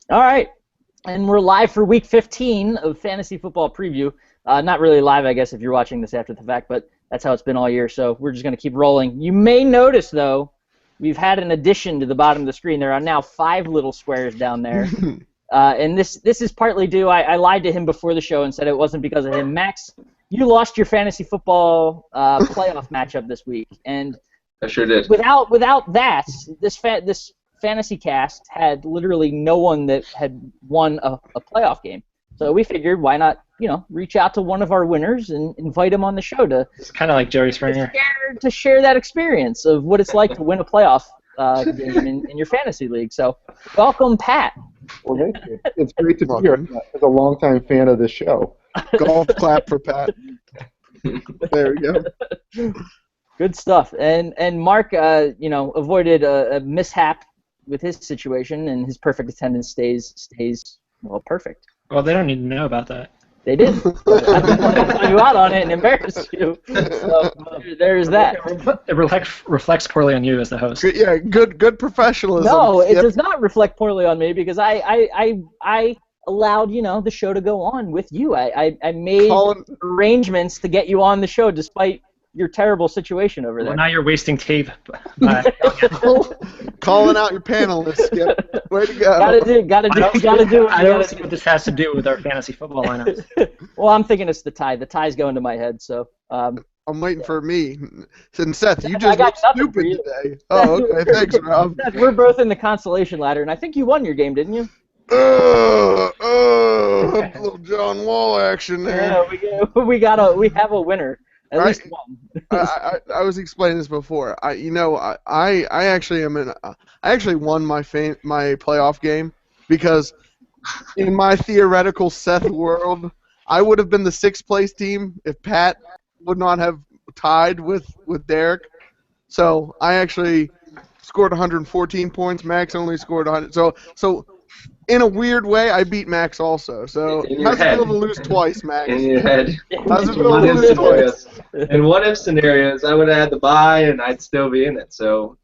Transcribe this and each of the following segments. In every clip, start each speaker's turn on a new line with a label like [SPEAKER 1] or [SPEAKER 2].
[SPEAKER 1] All right, and we're live for Week 15 of Fantasy Football Preview. Not really live, I guess, if you're watching this after the fact, but that's how it's been all year, so we're just going to keep rolling. You may notice, though, we've had an addition to the bottom of the screen. There are now 5 little squares down there, and this is partly due. I lied to him before the show and said it wasn't because of him. Max, you lost your fantasy football playoff matchup this week, and
[SPEAKER 2] I sure did.
[SPEAKER 1] Without that, this fantasy cast had literally no one that had won a playoff game. So we figured, why not, reach out to one of our winners and invite him on the show to.
[SPEAKER 3] It's kind of like Jerry Springer.
[SPEAKER 1] To share that experience of what it's like to win a playoff game in your fantasy league. So welcome, Pat.
[SPEAKER 4] Well, thank you. It's great to be here. As a longtime fan of this show.
[SPEAKER 5] Golf clap for Pat. There we go.
[SPEAKER 1] Good stuff. And Mark, avoided a mishap with his situation, and his perfect attendance stays well perfect.
[SPEAKER 3] Well, they don't need to know about that.
[SPEAKER 1] They did. I didn't want to call you out on it and embarrass you. So there's that.
[SPEAKER 3] It reflects poorly on you as the host.
[SPEAKER 5] Yeah, good professionalism.
[SPEAKER 1] No, it does not reflect poorly on me because I allowed the show to go on with you. I made arrangements to get you on the show despite your terrible situation over there.
[SPEAKER 3] Well, now you're wasting tape.
[SPEAKER 5] Calling out your panelists. Skip. Way to go.
[SPEAKER 1] Gotta do.
[SPEAKER 3] I don't see what this has to do with our fantasy football lineups.
[SPEAKER 1] Well, I'm thinking it's the tie. The tie's going to my head, so.
[SPEAKER 5] I'm waiting for me. And Seth, you just look stupid today. Oh, okay. Thanks, Rob.
[SPEAKER 1] Seth, we're both in the consolation ladder, and I think you won your game, didn't you?
[SPEAKER 5] Little John Wall action there.
[SPEAKER 1] Yeah, we have a winner. At least one.
[SPEAKER 5] I was explaining this before. I actually won my playoff game because in my theoretical Seth world, I would have been the 6th place team if Pat would not have tied with Derek. So I actually scored 114 points. Max only scored 100. So in a weird way, I beat Max also. So how's it feel to lose twice, Max?
[SPEAKER 2] In your head.
[SPEAKER 5] How's it feel to lose twice?
[SPEAKER 2] In what-if scenarios, I would have had the bye, and I'd still be in it. So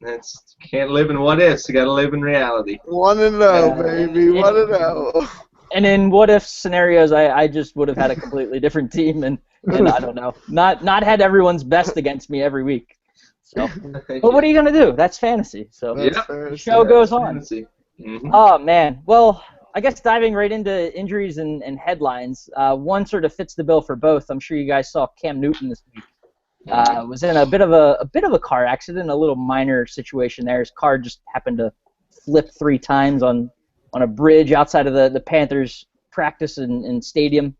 [SPEAKER 2] can't live in what-ifs. You got to live in reality.
[SPEAKER 5] 1-0, baby. 1-0.
[SPEAKER 1] And in what-if scenarios, I just would have had a completely different team, and I don't know, not had everyone's best against me every week. So, but what are you gonna do? That's fantasy. So the show goes on.
[SPEAKER 2] Fantasy. Mm-hmm.
[SPEAKER 1] Oh, man. Well, I guess diving right into injuries and headlines, one sort of fits the bill for both. I'm sure you guys saw Cam Newton this week. Was in a bit of a car accident, a little minor situation there. His car just happened to flip 3 times on a bridge outside of the Panthers practice and stadium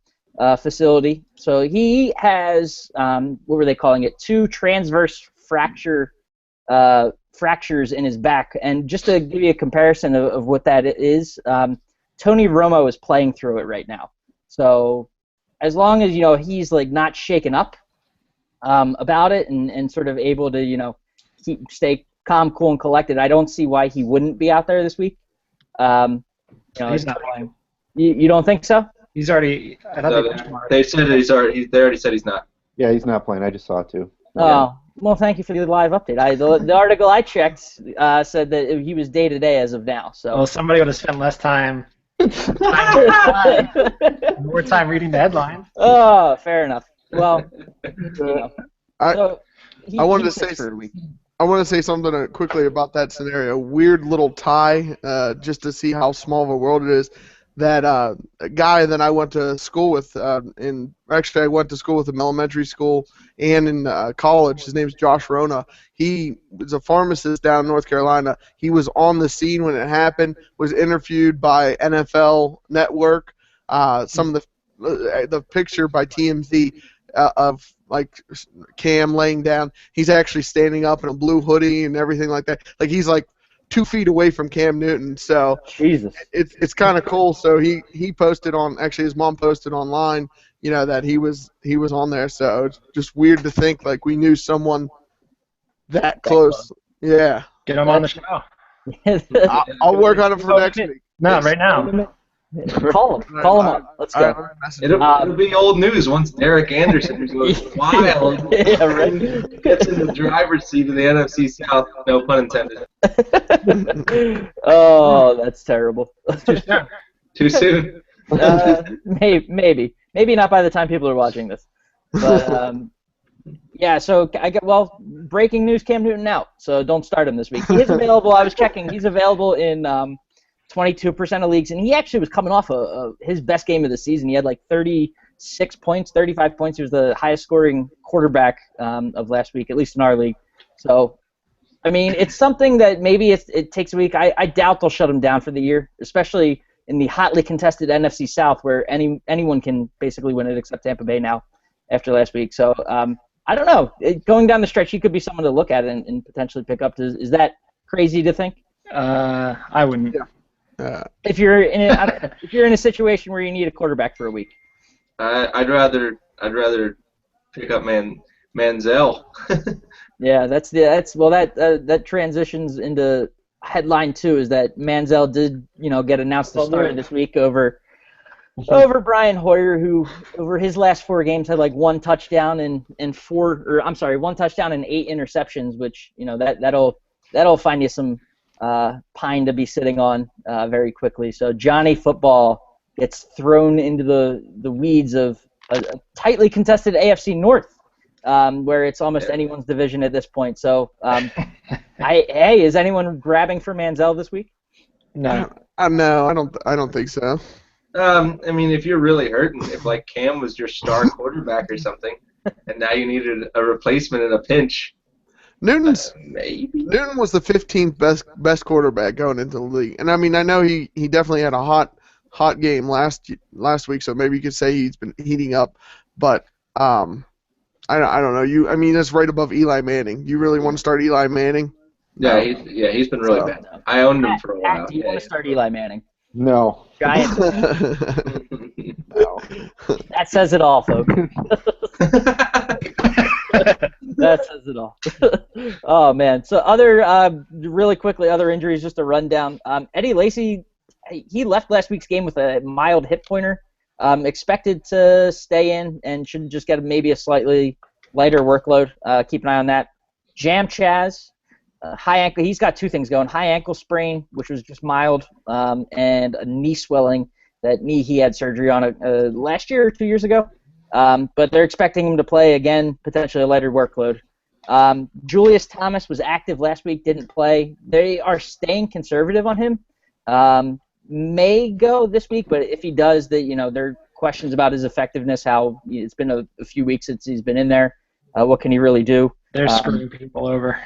[SPEAKER 1] facility. So he has, what were they calling it, 2 transverse fractures in his back. And just to give you a comparison of what that is, Tony Romo is playing through it right now. So as long as he's like not shaken up about it and sort of able to stay calm, cool, and collected, I don't see why he wouldn't be out there this week.
[SPEAKER 3] He's not playing.
[SPEAKER 1] You don't think so?
[SPEAKER 3] He's already.
[SPEAKER 2] They said that they already said he's not.
[SPEAKER 4] Yeah, he's not playing. I just saw it too.
[SPEAKER 1] Oh, well, thank you for the live update. The article I checked said that he was day-to-day as of now. So.
[SPEAKER 3] Well, somebody would have spent less time, more time reading the headlines.
[SPEAKER 1] Oh, fair enough. Well,
[SPEAKER 5] I wanted to say for a week. I want to say something quickly about that scenario. Weird little tie, just to see how small of a world it is. That guy that I went to school with, I went to school with him, elementary school and in college. His name's Josh Rona. He was a pharmacist down in North Carolina. He was on the scene when it happened, was interviewed by NFL Network. Some of the picture by TMZ of like Cam laying down. He's actually standing up in a blue hoodie and everything like that. Like he's like 2 feet away from Cam Newton, so
[SPEAKER 1] Jesus,
[SPEAKER 5] it's kind of cool. So he posted on, actually his mom posted online, that he was on there. So it's just weird to think like we knew someone that close. Yeah,
[SPEAKER 3] Get him on the show.
[SPEAKER 5] I'll work on it for next week.
[SPEAKER 3] No, right now.
[SPEAKER 1] Call him up. Let's go.
[SPEAKER 2] It'll be old news once Derek Anderson goes wild.
[SPEAKER 1] Yeah, right.
[SPEAKER 2] Gets in the driver's seat of the NFC South. No pun intended.
[SPEAKER 1] Oh, that's terrible.
[SPEAKER 2] Too soon.
[SPEAKER 1] Maybe not by the time people are watching this. But yeah, so breaking news: Cam Newton out. So don't start him this week. He is available. I was checking. He's available in 22% of leagues, and he actually was coming off his best game of the season. He had like 36 points, 35 points. He was the highest scoring quarterback of last week, at least in our league. So, I mean, it's something that maybe it takes a week. I doubt they'll shut him down for the year, especially in the hotly contested NFC South, where anyone can basically win it except Tampa Bay now after last week. So, I don't know. Going down the stretch, he could be someone to look at and potentially pick up. Is that crazy to think?
[SPEAKER 3] I wouldn't.
[SPEAKER 5] Yeah.
[SPEAKER 1] If you're in a situation where you need a quarterback for a week,
[SPEAKER 2] I'd rather pick up Manziel.
[SPEAKER 1] Yeah, that transitions into headline 2 is that Manziel did get announced to start this week over Brian Hoyer, who over his last 4 games had like 1 touchdown and 8 interceptions, which that'll find you some pine to be sitting on very quickly. So Johnny Football gets thrown into the weeds of a tightly contested AFC North, where it's almost anyone's division at this point. So, is anyone grabbing for Manziel this week?
[SPEAKER 3] No.
[SPEAKER 5] No, I don't think so.
[SPEAKER 2] I mean, if you're really hurting, if like Cam was your star quarterback or something, and now you needed a replacement in a pinch.
[SPEAKER 5] Newton was the 15th best quarterback going into the league, and I mean I know he definitely had a hot game last week, so maybe you could say he's been heating up, but I don't know. I mean that's right above Eli Manning. You really want to start Eli Manning?
[SPEAKER 2] Yeah, he's been really bad. I owned him for a while.
[SPEAKER 1] Do you want to start Eli Manning?
[SPEAKER 4] No.
[SPEAKER 1] Giants.
[SPEAKER 4] No.
[SPEAKER 1] That says it all, folks. That says it all. Oh man. So really quickly, other injuries. Just a rundown. Eddie Lacy, he left last week's game with a mild hip pointer. Expected to stay in and should just get maybe a slightly lighter workload. Keep an eye on that. Jam Chaz, high ankle. He's got 2 things going: high ankle sprain, which was just mild, and a knee swelling. That knee he had surgery on last year or 2 years ago. But they're expecting him to play again, potentially a lighter workload. Julius Thomas was active last week, didn't play. They are staying conservative on him. May go this week, but if he does, there are questions about his effectiveness. How it's been a few weeks since he's been in there. What can he really do?
[SPEAKER 3] They're screwing people over.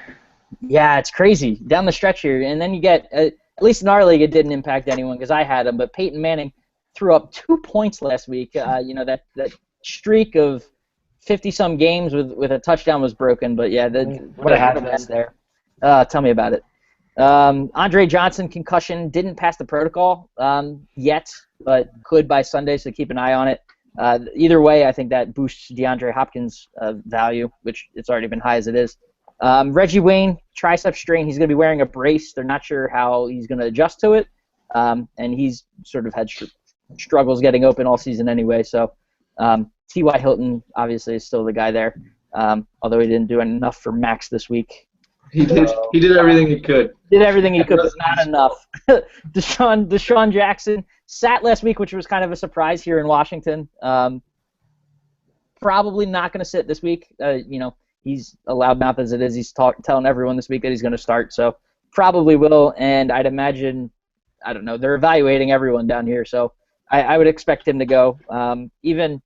[SPEAKER 1] Yeah, it's crazy down the stretch here. And then you get, at least in our league, it didn't impact anyone because I had him. But Peyton Manning threw up 2 points last week. That streak of 50-some games with a touchdown was broken. But yeah, what a mess there. Tell me about it. Andre Johnson concussion didn't pass the protocol yet, but could by Sunday. So keep an eye on it. Either way, I think that boosts DeAndre Hopkins' value, which it's already been high as it is. Reggie Wayne, tricep strain. He's going to be wearing a brace. They're not sure how he's going to adjust to it, and he's sort of had struggles getting open all season anyway. So T.Y. Hilton obviously is still the guy there, although he didn't do enough for Max this week.
[SPEAKER 2] He did everything he could.
[SPEAKER 1] Did everything he could, but not enough. Deshaun Jackson sat last week, which was kind of a surprise here in Washington. Probably not going to sit this week. He's a loudmouth as it is. He's telling everyone this week that he's going to start, so probably will. And I'd imagine, I don't know, they're evaluating everyone down here, so I would expect him to go. Even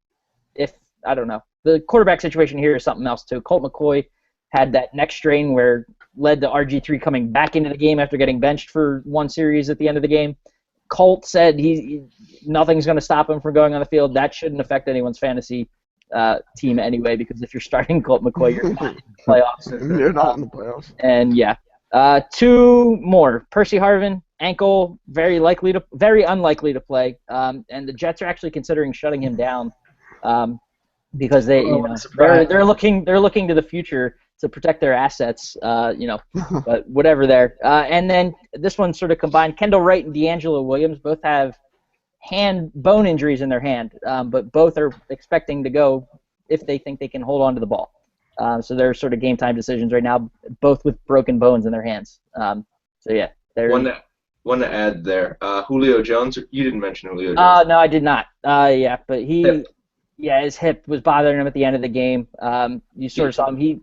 [SPEAKER 1] if, I don't know, the quarterback situation here is something else too. Colt McCoy had that neck strain where led to RG3 coming back into the game after getting benched for 1 series at the end of the game. Colt said nothing's going to stop him from going on the field. That shouldn't affect anyone's fantasy team anyway, because if you're starting Colt McCoy, you're not in the playoffs.
[SPEAKER 5] You're not in the playoffs.
[SPEAKER 1] And yeah, 2 more. Percy Harvin, ankle, very unlikely to play. And the Jets are actually considering shutting him down because they're looking to the future to protect their assets. But whatever there. And then this one sort of combined. Kendall Wright and D'Angelo Williams both have bone injuries in their hand, but both are expecting to go if they think they can hold on to the ball. So they're sort of game time decisions right now, both with broken bones in their hands. So yeah,
[SPEAKER 2] one to add there. Julio Jones. You didn't mention Julio Jones.
[SPEAKER 1] No, I did not. Yeah, but his hip was bothering him at the end of the game. You sort of saw him.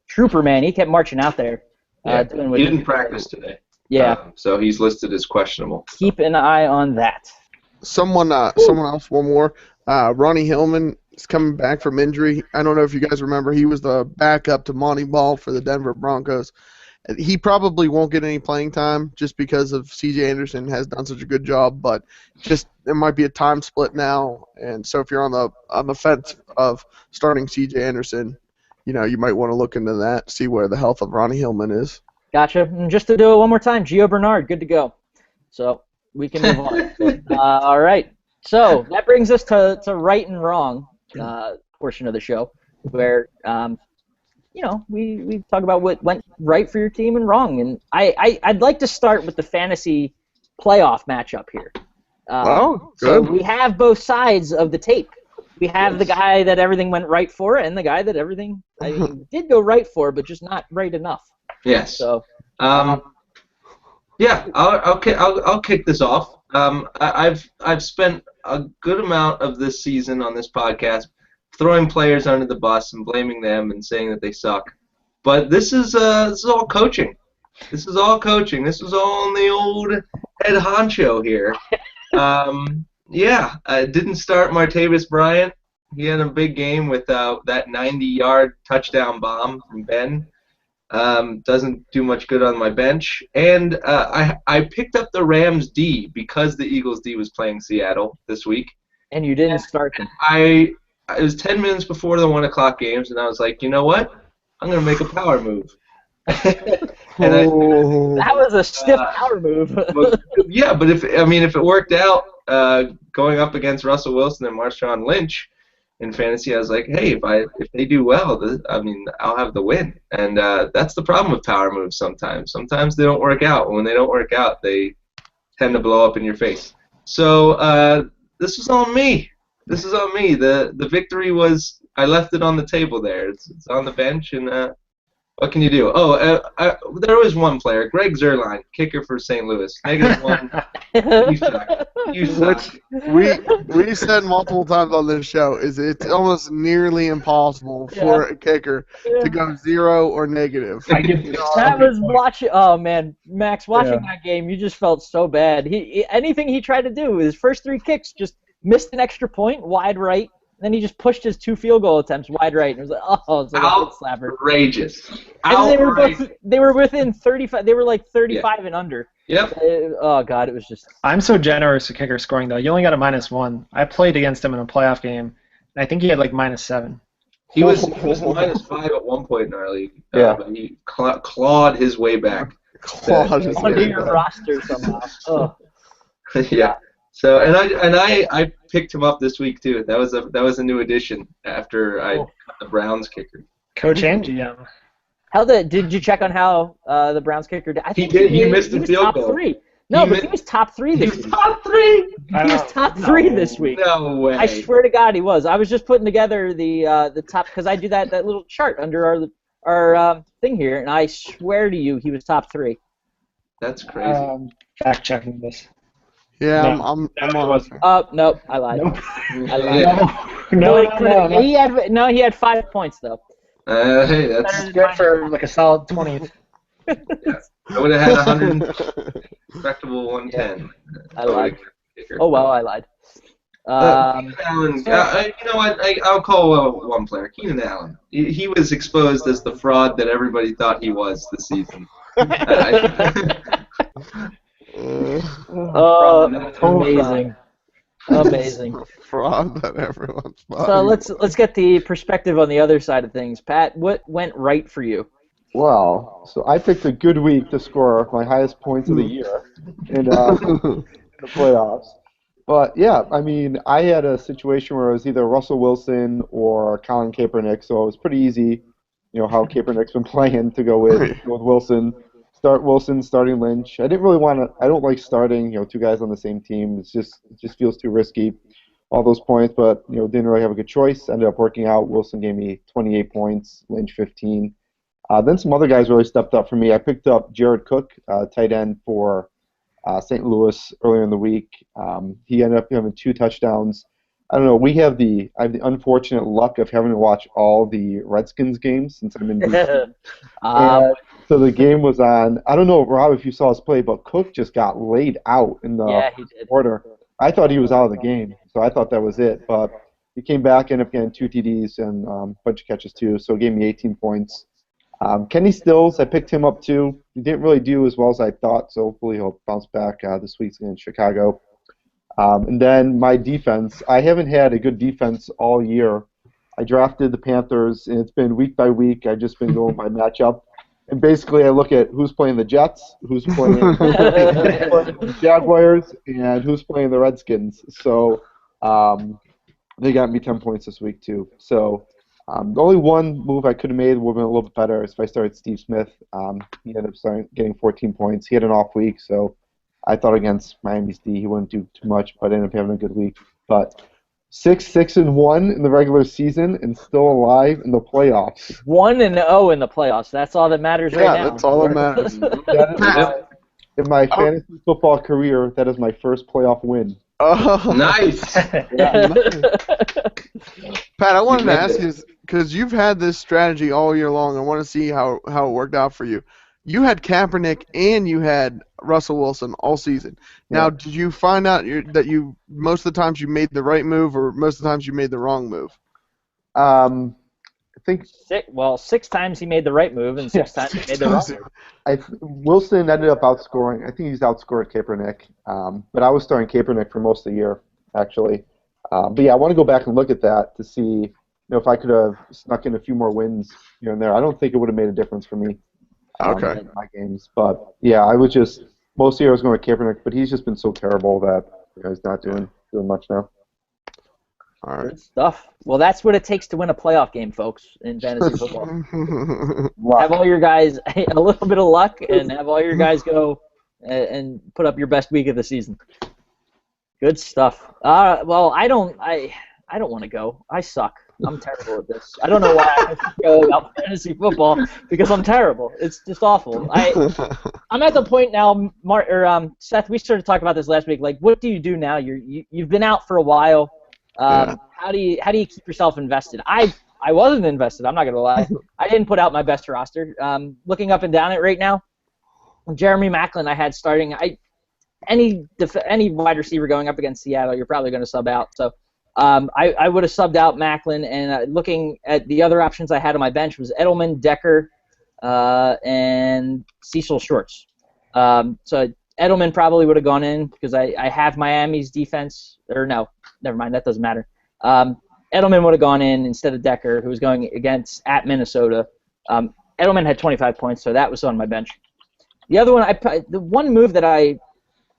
[SPEAKER 1] Trooper man, he kept marching out there. Doing what
[SPEAKER 2] he didn't practice today.
[SPEAKER 1] Yeah.
[SPEAKER 2] So he's listed as questionable.
[SPEAKER 1] Keep an eye on that.
[SPEAKER 5] Someone else, one more. Ronnie Hillman is coming back from injury. I don't know if you guys remember, he was the backup to Monty Ball for the Denver Broncos. He probably won't get any playing time just because of C.J. Anderson has done such a good job, but just there might be a time split now, and so if you're on the fence of starting C.J. Anderson, you might want to look into that, see where the health of Ronnie Hillman is.
[SPEAKER 1] Gotcha. And just to do it one more time, Gio Bernard, good to go. So we can move on. All right. So that brings us to right and wrong portion of the show, where we talk about what went right for your team and wrong. And I'd like to start with the fantasy playoff matchup here.
[SPEAKER 5] Good.
[SPEAKER 1] So we have both sides of the tape. We have the guy that everything went right for, and the guy that everything did go right for, but just not right enough.
[SPEAKER 2] Yes.
[SPEAKER 1] So.
[SPEAKER 2] Yeah, I'll kick this off. I've spent a good amount of this season on this podcast throwing players under the bus and blaming them and saying that they suck. But this is all coaching. This is all coaching. This was all in the old head honcho here. I didn't start Martavis Bryant. He had a big game with that 90-yard touchdown bomb from Ben. Doesn't do much good on my bench. And I picked up the Rams D because the Eagles D was playing Seattle this week.
[SPEAKER 1] And you didn't start them.
[SPEAKER 2] It was 10 minutes before the 1 o'clock games, and I was like, you know what? I'm going to make a power move.
[SPEAKER 1] That was a stiff power move.
[SPEAKER 2] But if it worked out going up against Russell Wilson and Marshawn Lynch in fantasy, I was like, hey, if they do well, I'll have the win. And that's the problem with power moves sometimes. Sometimes they don't work out. When they don't work out, they tend to blow up in your face. So this was on me. This is on me. The victory was, I left it on the table there. It's on the bench, and what can you do? There was one player, Greg Zuerlein, kicker for St. Louis. -1. You suck.
[SPEAKER 5] We said multiple times on this show it's almost nearly impossible for a kicker to go 0 or negative.
[SPEAKER 1] That was watching. Oh man, Max, watching that game, you just felt so bad. Anything he tried to do, his first 3 kicks just missed an extra point wide right. Then he just pushed his 2 field goal attempts wide right, and it was like, it's like a big slapper.
[SPEAKER 2] Outrageous.
[SPEAKER 1] And they were within 35. They were like 35 and under.
[SPEAKER 2] Yep.
[SPEAKER 1] Oh god, it was just.
[SPEAKER 3] I'm so generous with kicker scoring though. You only got a -1. I played against him in a playoff game, and I think he had like -7.
[SPEAKER 2] He was -5 at one point in our league. But he clawed his way back.
[SPEAKER 1] Onto your roster somehow. Oh.
[SPEAKER 2] Yeah. So and I picked him up this week too. That was a new addition after I cut the Browns kicker.
[SPEAKER 3] Coach and GM.
[SPEAKER 1] Did you check on how the Browns kicker did? I think
[SPEAKER 2] he did. He missed the field goal.
[SPEAKER 1] 3. No, he was top 3 this week.
[SPEAKER 2] He was top 3.
[SPEAKER 1] He was top 3 this week.
[SPEAKER 2] No way.
[SPEAKER 1] I swear to God, he was. I was just putting together the top because I do that little chart under our thing here, and I swear to you, he was top 3.
[SPEAKER 2] That's crazy.
[SPEAKER 3] Fact checking this.
[SPEAKER 5] Yeah, I'm on.
[SPEAKER 1] Oh no, I lied.
[SPEAKER 3] Nope.
[SPEAKER 1] I lied. No. He had 5 points though.
[SPEAKER 2] Hey, that's
[SPEAKER 3] good for like a solid 20th.
[SPEAKER 2] I would have had 100, respectable 110.
[SPEAKER 1] I lied. Oh well, I lied.
[SPEAKER 2] Allen, you know what? I'll call one player, Keenan Allen. He was exposed as the fraud that everybody thought he was this season.
[SPEAKER 1] Amazing.
[SPEAKER 5] Fraud that everyone's buying.
[SPEAKER 1] So let's get the perspective on the other side of things. Pat, what went right for you?
[SPEAKER 4] Well, so I picked a good week to score my highest points of the year in the playoffs. But yeah, I had a situation where it was either Russell Wilson or Colin Kaepernick, so it was pretty easy, how Kaepernick's been playing to go with Wilson. start Wilson, starting Lynch. I didn't really want to. I don't like starting, two guys on the same team. It just feels too risky, all those points. But didn't really have a good choice. Ended up working out. Wilson gave me 28 points, Lynch 15. Then some other guys really stepped up for me. I picked up Jared Cook, tight end for St. Louis earlier in the week. He ended up having 2 touchdowns. I don't know. I have the unfortunate luck of having to watch all the Redskins games since I'm in DC. So the game was on. I don't know, Rob, if you saw us play, but Cook just got laid out in the quarter. I thought he was out of the game, so I thought that was it. But he came back, ended up getting 2 TDs and a bunch of catches too. So it gave me 18 points. Kenny Stills, I picked him up too. He didn't really do as well as I thought, so hopefully he'll bounce back this week against Chicago. And then my defense, I haven't had a good defense all year. I drafted the Panthers, and it's been week by week. I've just been going by matchup. And basically I look at who's playing the Jets, who's playing the Jaguars, and who's playing the Redskins. So they got me 10 points this week too. So the only one move I could have made would have been a little bit better is if I started Steve Smith. He ended up getting 14 points. He had an off week, so I thought against Miami's D he wouldn't do too much, but ended up having a good week. But 6-6-1 in the regular season and still alive in the playoffs.
[SPEAKER 1] 1-0 in the playoffs. That's all that matters right now.
[SPEAKER 5] Yeah, that's all that matters.
[SPEAKER 4] In my fantasy football career, that is my first playoff win.
[SPEAKER 5] Oh,
[SPEAKER 2] nice.
[SPEAKER 5] Pat, I wanted to ask you, because you've had this strategy all year long. I want to see how it worked out for you. You had Kaepernick and you had Russell Wilson all season. Now, did you find out that you most of the times you made the right move, or most of the times you made the wrong move?
[SPEAKER 4] I think
[SPEAKER 1] 6 times he made the right move, and 6 times he made the wrong move.
[SPEAKER 4] Wilson ended up outscoring. I think he's outscored Kaepernick, but I was starting Kaepernick for most of the year, actually. But yeah, I want to go back and look at that to see, if I could have snuck in a few more wins here and there. I don't think it would have made a difference for me. In my games, but yeah, I was just most of the year I was going with Kaepernick, but he's just been so terrible that he's not doing much now.
[SPEAKER 5] All right.
[SPEAKER 1] Good stuff. Well, that's what it takes to win a playoff game, folks, in fantasy football. Have all your guys a little bit of luck, and have all your guys go and put up your best week of the season. Good stuff. Well, I don't want to go. I suck. I'm terrible at this. I don't know why I should go about fantasy football, because I'm terrible. It's just awful. I'm at the point now, Seth, we started talking about this last week. Like, what do you do now? You've been out for a while. How do you keep yourself invested? I wasn't invested. I'm not gonna lie. I didn't put out my best roster. Looking up and down it right now, Jeremy Maclin I had starting. Any wide receiver going up against Seattle, you're probably going to sub out. So I would have subbed out Maclin, and looking at the other options I had on my bench was Edelman, Decker, and Cecil Shorts. So Edelman probably would have gone in because I have Miami's defense. Or no, never mind, that doesn't matter. Edelman would have gone in instead of Decker, who was going at Minnesota. Edelman had 25 points, so that was on my bench. The other one, the one move that I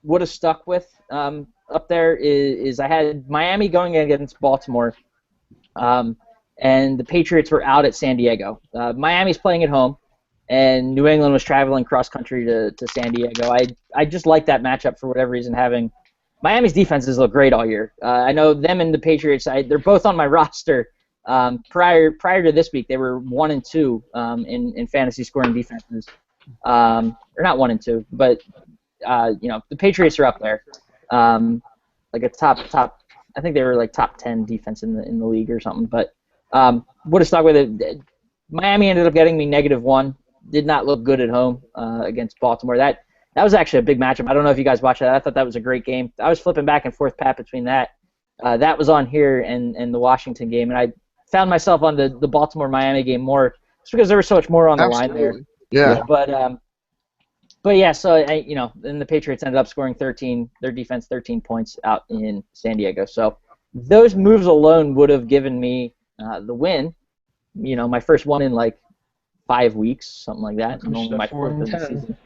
[SPEAKER 1] would have stuck with up there is I had Miami going against Baltimore, and the Patriots were out at San Diego. Miami's playing at home, and New England was traveling cross-country to San Diego. I just like that matchup for whatever reason. Having Miami's defenses look great all year. I know them and the Patriots, they're both on my roster. Prior to this week, they were 1 and 2 in fantasy scoring defenses. Or not 1 and 2, but the Patriots are up there, like a top. I think they were like top 10 defense in the league or something. But would have stuck with it. Miami ended up getting me -1. Did not look good at home against Baltimore. That was actually a big matchup. I don't know if you guys watched that. I thought that was a great game. I was flipping back and forth, Pat, between that. That was on here and the Washington game, and I found myself on the Baltimore-Miami game more just because there was so much more on the line there.
[SPEAKER 5] Yeah.
[SPEAKER 1] But yeah, so then the Patriots ended up scoring 13. Their defense 13 points out in San Diego. So those moves alone would have given me the win. My first one in like 5 weeks, something like that. Only my 4th of the season.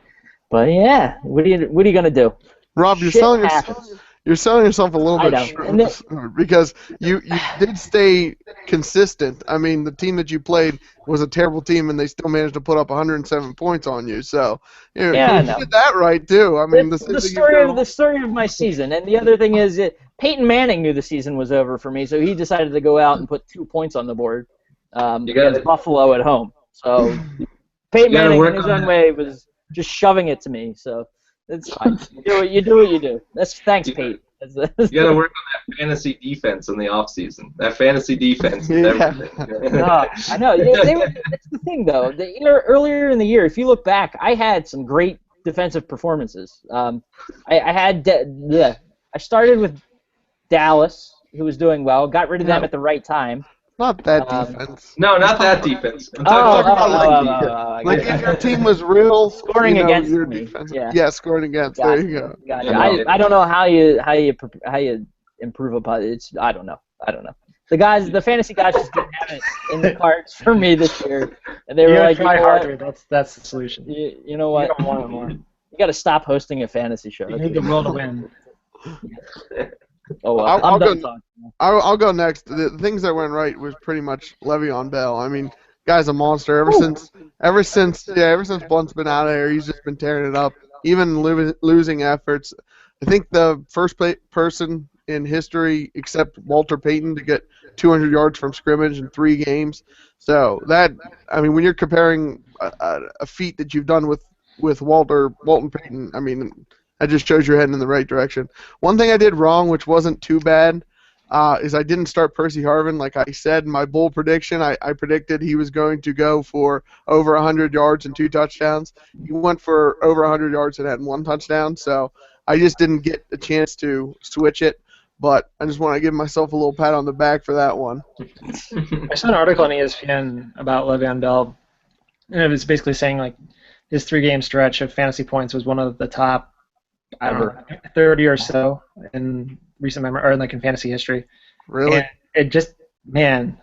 [SPEAKER 1] But yeah, what are you gonna do?
[SPEAKER 5] Rob, you're You're selling yourself a little
[SPEAKER 1] I
[SPEAKER 5] bit
[SPEAKER 1] know.
[SPEAKER 5] short because you did stay consistent. I mean, the team that you played was a terrible team, and they still managed to put up 107 points on you. So you did that right too. I mean,
[SPEAKER 1] the story of my season, and the other thing is, Peyton Manning knew the season was over for me, so he decided to go out and put 2 points on the board against Buffalo at home. So Peyton Manning, in his own way, was just shoving it to me. So. It's fine. You do what you do. Thanks, Pete.
[SPEAKER 2] You got to work on that fantasy defense in the off season. That fantasy defense.
[SPEAKER 5] Yeah.
[SPEAKER 1] I know. That's the thing, though. Earlier in the year, if you look back, I had some great defensive performances. I started with Dallas, who was doing well. Got rid of them at the right time.
[SPEAKER 5] Not that defense.
[SPEAKER 2] No, not that defense. I'm
[SPEAKER 5] talking about like if your team was real
[SPEAKER 1] scoring against
[SPEAKER 5] your
[SPEAKER 1] me.
[SPEAKER 5] Defense. Yeah, scoring against.
[SPEAKER 1] Gotcha.
[SPEAKER 5] There you go.
[SPEAKER 1] Gotcha. I don't know how you improve upon it. I don't know. The fantasy guys just didn't have it in the cards for me this year, and they were like,
[SPEAKER 3] try harder. That's the solution.
[SPEAKER 1] You know what?
[SPEAKER 3] You don't want
[SPEAKER 1] You got to stop hosting a fantasy show.
[SPEAKER 3] You need the will to win.
[SPEAKER 1] Oh, well,
[SPEAKER 5] I'll go next. The things that went right was pretty much Le'Veon Bell. I mean, guy's a monster. Ever since Blunt's been out of here, he's just been tearing it up. Even losing efforts. I think the first person in history, except Walter Payton, to get 200 yards from scrimmage in 3 games. So when you're comparing a feat that you've done with Walton Payton, I mean. That just shows you're heading in the right direction. One thing I did wrong, which wasn't too bad, is I didn't start Percy Harvin. Like I said in my bowl prediction, I predicted he was going to go for over 100 yards and 2 touchdowns. He went for over 100 yards and had 1 touchdown, so I just didn't get a chance to switch it. But I just want to give myself a little pat on the back for that one.
[SPEAKER 3] I saw an article on ESPN about Le'Veon Bell, and it was basically saying like his 3-game stretch of fantasy points was one of the top, 30 or so in recent memory, or like in fantasy history.
[SPEAKER 5] Really?
[SPEAKER 3] And it just, man,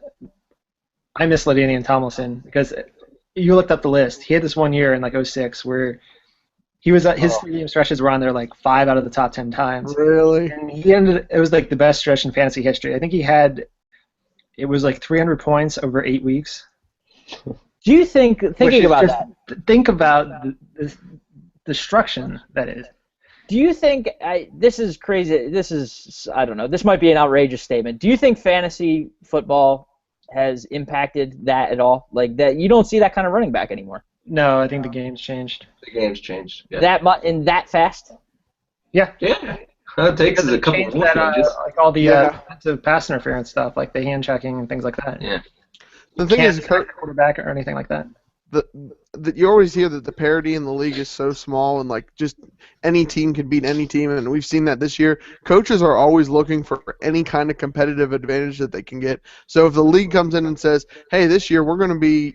[SPEAKER 3] I miss LaDainian Tomlinson because you looked up the list. He had this one year in like 06 where he was his 3-game stretches were on there like 5 out of the top 10 times.
[SPEAKER 5] Really?
[SPEAKER 3] And it was like the best stretch in fantasy history. I think it was like 300 points over 8 weeks.
[SPEAKER 1] Do you think about
[SPEAKER 3] the destruction that is?
[SPEAKER 1] Do you think this is crazy? I don't know. This might be an outrageous statement. Do you think fantasy football has impacted that at all? Like that, you don't see that kind of running back anymore.
[SPEAKER 3] No, I think the game's changed.
[SPEAKER 2] The game's changed. Yeah.
[SPEAKER 1] That fast?
[SPEAKER 3] Yeah.
[SPEAKER 2] Yeah. All it takes is a couple of changes.
[SPEAKER 3] Like all the defensive pass interference stuff, like the hand checking and things like that.
[SPEAKER 2] Yeah.
[SPEAKER 5] The thing is,
[SPEAKER 3] quarterback or anything like that.
[SPEAKER 5] You always hear that the parity in the league is so small, and like just any team can beat any team, and we've seen that this year. Coaches are always looking for any kind of competitive advantage that they can get. So if the league comes in and says, "Hey, this year we're going to be,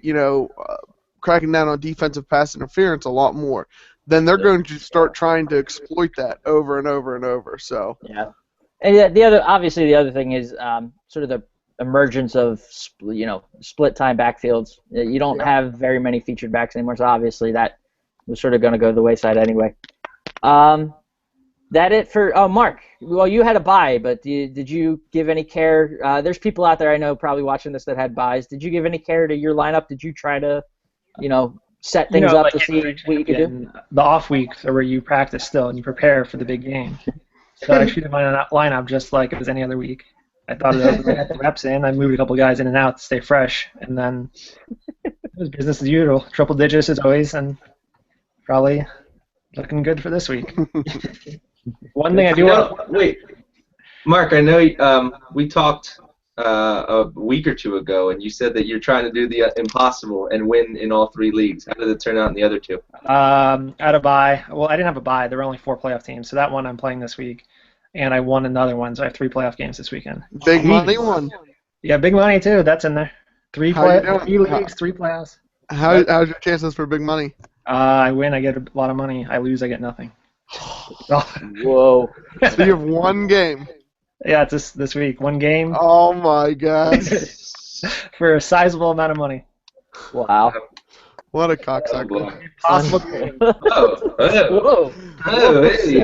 [SPEAKER 5] cracking down on defensive pass interference a lot more," then they're going to start trying to exploit that over and over and over. So
[SPEAKER 1] yeah, and the other thing is sort of the emergence of split time backfields. You don't have very many featured backs anymore, so obviously that was sort of going to go to the wayside anyway. That it for Mark. Well, you had a bye, but did you give any care? There's people out there I know probably watching this that had byes. Did you give any care to your lineup? Did you try to set things up to see what you could do?
[SPEAKER 3] The off weeks are where you practice still and you prepare for the big game. So I treated my lineup just like it was any other week. I thought I got the reps in. I moved a couple guys in and out to stay fresh, and then it was business as usual. Triple digits as always, and probably looking good for this week. One thing I do want.
[SPEAKER 2] Wait, Mark, I know we talked a week or 2 ago, and you said that you're trying to do the impossible and win in all 3 leagues. How did it turn out in the other 2?
[SPEAKER 3] I had a bye. Well, I didn't have a bye. There were only 4 playoff teams, so that one I'm playing this week. And I won another one, so I have 3 playoff games this weekend.
[SPEAKER 5] Big money one.
[SPEAKER 3] Yeah, big money too. That's in there. 3 leagues, 3 playoffs.
[SPEAKER 5] How's your chances for big money?
[SPEAKER 3] I win, I get a lot of money. I lose, I get nothing.
[SPEAKER 1] Whoa.
[SPEAKER 5] So you have 1 game.
[SPEAKER 3] Yeah, it's this week. 1 game.
[SPEAKER 5] Oh my God.
[SPEAKER 3] For a sizable amount of money.
[SPEAKER 1] Wow.
[SPEAKER 5] What a cocksucker.
[SPEAKER 1] Whoa.
[SPEAKER 2] Hey.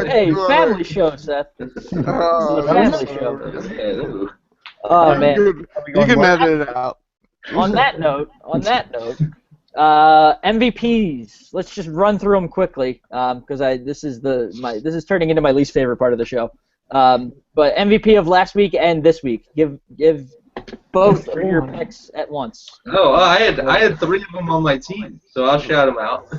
[SPEAKER 1] Hey, family show, Seth. Family show. Oh, man.
[SPEAKER 5] You can edit it out.
[SPEAKER 1] On that note, MVPs. Let's just run through them quickly, because this is turning into my least favorite part of the show. But MVP of last week and this week. Give both of your picks at once.
[SPEAKER 2] Oh, I had 3 of them on my team, so I'll shout them out.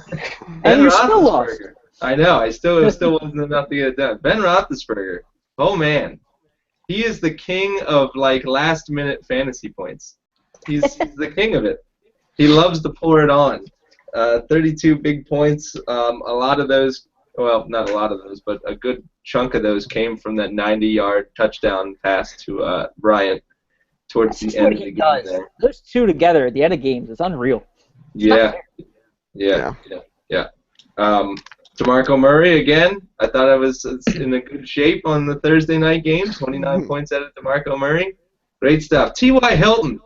[SPEAKER 1] And you still lost.
[SPEAKER 2] I know. I still wasn't enough to get it done. Ben Roethlisberger. Oh man, he is the king of last-minute fantasy points. He's the king of it. He loves to pour it on. 32 big points. A lot of those. Well, not a lot of those, but a good chunk of those came from that 90-yard touchdown pass to Bryant towards the end of the game. There.
[SPEAKER 1] Those two together at the end of games, it's unreal.
[SPEAKER 2] Yeah. DeMarco Murray again. I thought I was in a good shape on the Thursday night game. 29 points out of DeMarco Murray. Great stuff. T.Y. Hilton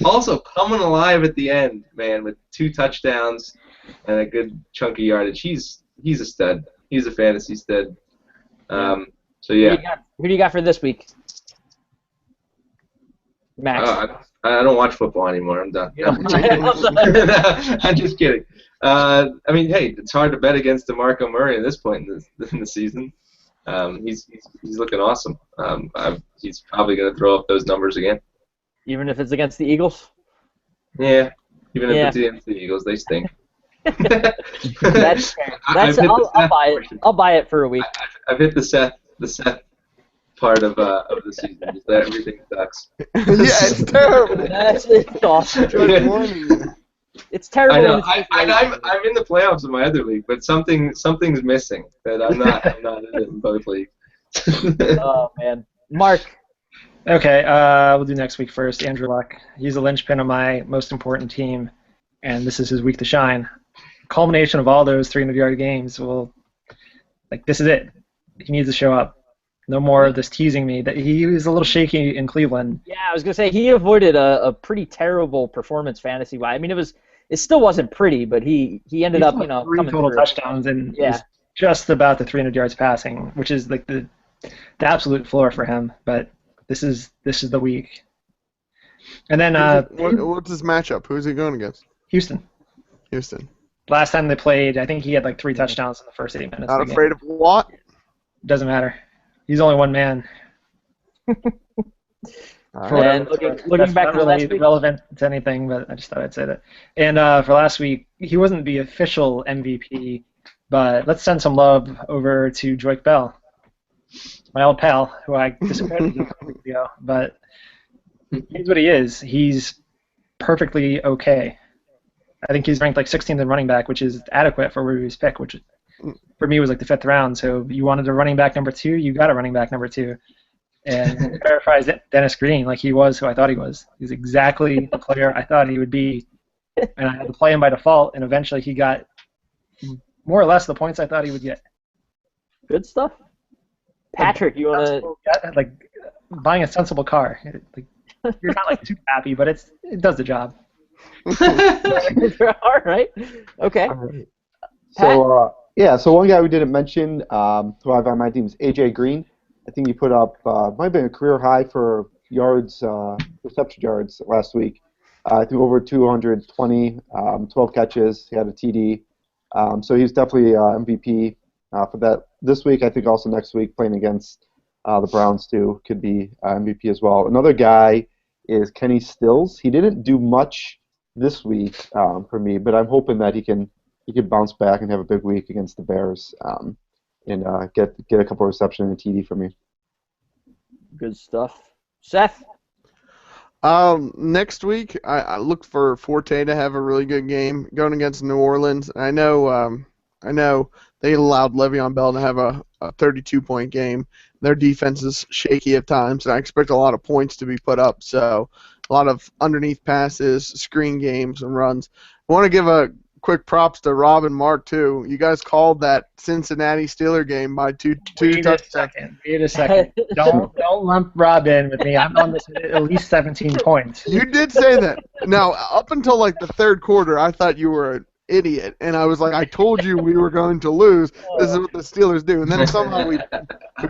[SPEAKER 2] also coming alive at the end, man, with 2 touchdowns and a good chunky yardage. He's a stud. He's a fantasy stud. So yeah.
[SPEAKER 1] Who do you got for this week? Max.
[SPEAKER 2] I don't watch football anymore. I'm done. I'm just kidding. I mean, hey, it's hard to bet against DeMarco Murray at this point in the season. He's looking awesome. He's probably going to throw up those numbers again.
[SPEAKER 1] Even if it's against the Eagles?
[SPEAKER 2] Yeah. Even if it's against the Eagles, they stink.
[SPEAKER 1] That's fair. I'll buy it. I'll buy it for a week.
[SPEAKER 2] I've hit the Seth part of the season. Just that everything sucks.
[SPEAKER 5] Yeah, it's terrible.
[SPEAKER 1] It's awesome. It's terrible.
[SPEAKER 2] I know. I'm in the playoffs in my other league, but something's missing that I'm not in it in both leagues.
[SPEAKER 1] Oh man, Mark.
[SPEAKER 3] Okay, we'll do next week first. Andrew Luck. He's a linchpin of my most important team, and this is his week to shine. Culmination of all those 300-yard games. This is it. He needs to show up. No more of this teasing me. That he was a little shaky in Cleveland.
[SPEAKER 1] Yeah, I was gonna say he avoided a pretty terrible performance fantasy-wise. I mean, it still wasn't pretty, but he ended up 3 coming
[SPEAKER 3] total
[SPEAKER 1] through.
[SPEAKER 3] Touchdowns and was just about the 300 yards passing, which is the absolute floor for him. But this is the week. And then
[SPEAKER 5] what's his matchup? Who's he going against?
[SPEAKER 3] Houston. Last time they played, I think he had 3 touchdowns in the first 8 minutes.
[SPEAKER 5] Not afraid of Watt?
[SPEAKER 3] Doesn't matter. He's only one man.
[SPEAKER 1] And looking back to last week,
[SPEAKER 3] relevant to anything, but I just thought I'd say that. And for last week, he wasn't the official MVP, but let's send some love over to Joique Bell, my old pal, who I disappointed a couple weeks ago. But here's what he is. He's perfectly okay. I think he's ranked 16th in running back, which is adequate for where he was picked, which for me was the 5th round. So you wanted a running back number 2, you got a running back number 2. And it verifies Dennis Green, he was who I thought he was. He's exactly the player I thought he would be. And I had to play him by default, and eventually he got more or less the points I thought he would get.
[SPEAKER 1] Good stuff. Patrick, you want
[SPEAKER 3] to... buying a sensible car. You're not too happy, but it does the job.
[SPEAKER 1] All right. Okay.
[SPEAKER 4] All right. So one guy we didn't mention who I have on my team is A.J. Green. I think he put up might have been a career high for yards, reception yards last week. I think over 220, 12 catches. He had a TD. So he's definitely MVP for that this week. I think also next week playing against the Browns too could be MVP as well. Another guy is Kenny Stills. He didn't do much this week for me, but I'm hoping that he can bounce back and have a big week against the Bears and get a couple of receptions and a TD for me.
[SPEAKER 1] Good stuff. Seth?
[SPEAKER 5] Next week, I look for Forte to have a really good game going against New Orleans. I know they allowed Le'Veon Bell to have a 32-point game. Their defense is shaky at times, and I expect a lot of points to be put up. So a lot of underneath passes, screen games, and runs. I want to give a quick props to Rob and Mark too. You guys called that Cincinnati Steeler game by two touchdowns.
[SPEAKER 3] Wait a second. Don't lump Rob in with me. I'm on this at least 17 points.
[SPEAKER 5] You did say that. Now, up until like the third quarter, I thought you were an idiot, and I was like, I told you we were going to lose. This is what the Steelers do, and then somehow we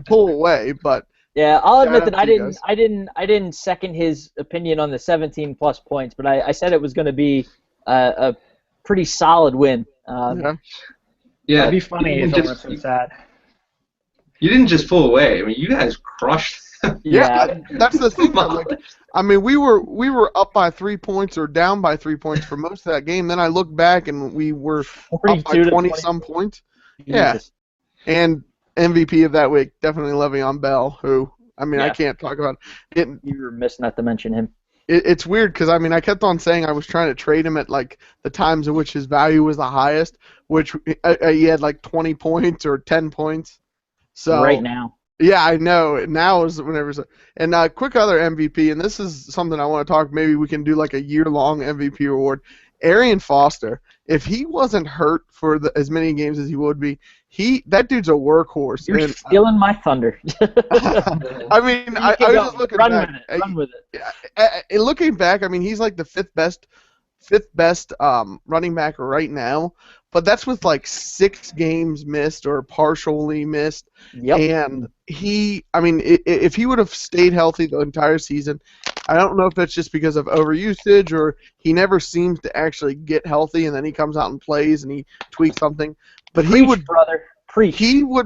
[SPEAKER 5] pull away. But
[SPEAKER 1] yeah, I'll admit that I didn't second his opinion on the 17 plus points, but I said it was going to be a pretty solid win.
[SPEAKER 2] Yeah,
[SPEAKER 3] it'd be funny if it was so sad.
[SPEAKER 2] You didn't just pull away. I mean, you guys crushed.
[SPEAKER 5] Yeah, that's the thing. Like, I mean, we were up by 3 points or down by 3 points for most of that game. Then I look back and we were up by 20-some points. Yeah, and MVP of that week, definitely Le'Veon Bell, who, I mean, I can't talk about it. You
[SPEAKER 1] were remiss not to mention him.
[SPEAKER 5] It's weird because, I mean, I kept on saying I was trying to trade him at, like, the times in which his value was the highest, which he had, like, 20 points or 10 points. So
[SPEAKER 1] right now.
[SPEAKER 5] Yeah, I know. Now is whenever. And quick other MVP, and this is something I want to talk. Maybe we can do like a year-long MVP award. Arian Foster, if he wasn't hurt for as many games as he would be, that dude's a workhorse.
[SPEAKER 1] You're stealing my thunder.
[SPEAKER 5] I mean, I was just looking back.
[SPEAKER 1] Run with it.
[SPEAKER 5] Looking back, I mean, he's like the fifth best running back right now. But that's with like 6 games missed or partially missed.
[SPEAKER 1] Yep.
[SPEAKER 5] And I mean, if he would have stayed healthy the entire season, I don't know if that's just because of overusage or he never seems to actually get healthy and then he comes out and plays and he tweaks something. But he would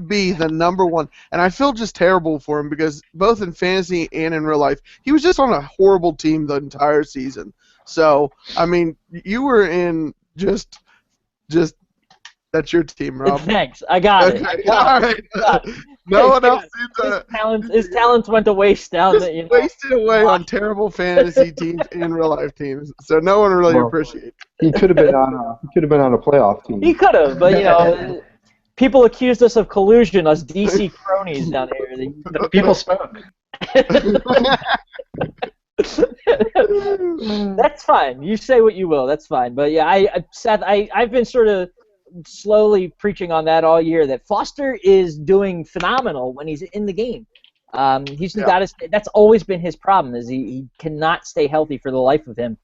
[SPEAKER 5] be the number one. And I feel just terrible for him because both in fantasy and in real life, he was just on a horrible team the entire season. So, I mean, you were in just that's your team, Rob.
[SPEAKER 1] Thanks, I got it.
[SPEAKER 5] All right. No one else seems to.
[SPEAKER 1] His talents went to waste down there. You know?
[SPEAKER 5] Wasted away on terrible fantasy teams and real life teams, so no one really appreciates.
[SPEAKER 4] He could have been on a playoff team.
[SPEAKER 1] He could have, but you know, people accused us of collusion, us DC cronies down here.
[SPEAKER 3] The people spoke.
[SPEAKER 1] That's fine. You say what you will. That's fine. But yeah, I've been sort of slowly preaching on that all year. That Foster is doing phenomenal when he's in the game. He's got to. That's always been his problem. Is he cannot stay healthy for the life of him.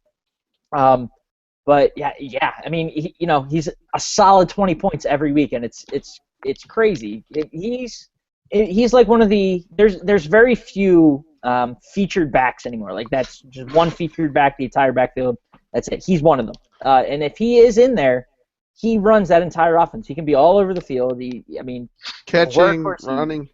[SPEAKER 1] But yeah. I mean, he's a solid 20 points every week, and it's crazy. He's like one of the. There's very few featured backs anymore. Like that's just one featured back, the entire backfield. That's it. He's one of them. And if he is in there, he runs that entire offense. He can be all over the field.
[SPEAKER 5] Catching, running.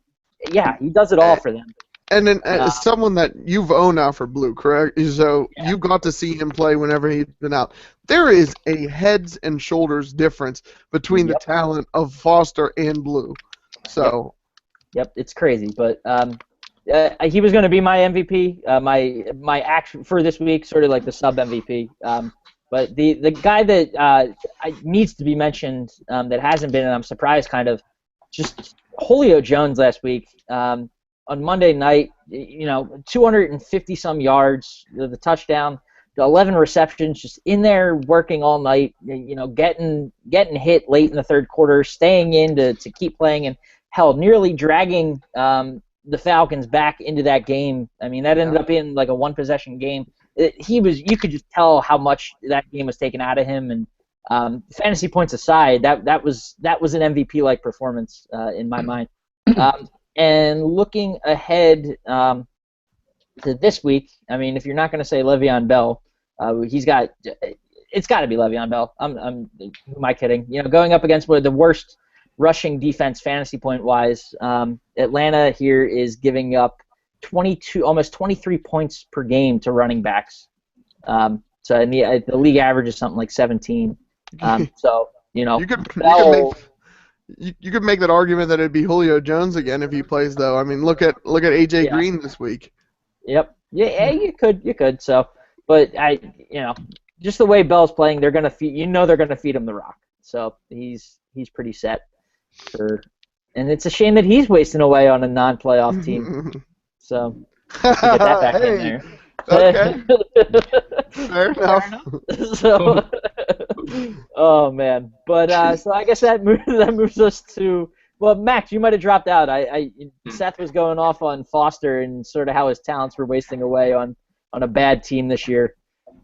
[SPEAKER 1] Yeah, he does it all for them.
[SPEAKER 5] And then someone that you've owned now for Blue, correct? So you got to see him play whenever he's been out. There is a heads and shoulders difference between the talent of Foster and Blue. So.
[SPEAKER 1] Yep, it's crazy, but. He was going to be my MVP, my action for this week, sort of like the sub MVP. But the guy that needs to be mentioned that hasn't been, and I'm surprised, kind of, just Julio Jones last week on Monday night. 250 some yards, the touchdown, the 11 receptions, just in there working all night. Getting hit late in the third quarter, staying in to keep playing, and hell, nearly dragging. The Falcons back into that game. I mean, that ended up being like a one-possession game. You could just tell how much that game was taken out of him. And fantasy points aside, that was an MVP-like performance in my mind. And looking ahead to this week, I mean, if you're not going to say Le'Veon Bell, it's got to be Le'Veon Bell. Who am I kidding? Going up against one of the worst rushing defense fantasy point wise, Atlanta here is giving up almost 23 points per game to backs. So in the league average is something like 17. So you
[SPEAKER 5] could make that argument that it'd be Julio Jones again if he plays though. I mean, look at AJ Green this week.
[SPEAKER 1] Yep. Yeah, you could. So, but just the way Bell's playing, they're gonna feed. They're gonna feed him the rock. So he's pretty set. And it's a shame that he's wasting away on a non-playoff team. So get that back in there.
[SPEAKER 5] Okay. Fair enough.
[SPEAKER 1] So Oh man, but so I guess that moves us to. Well, Max, you might have dropped out. Seth was going off on Foster and sort of how his talents were wasting away on a bad team this year.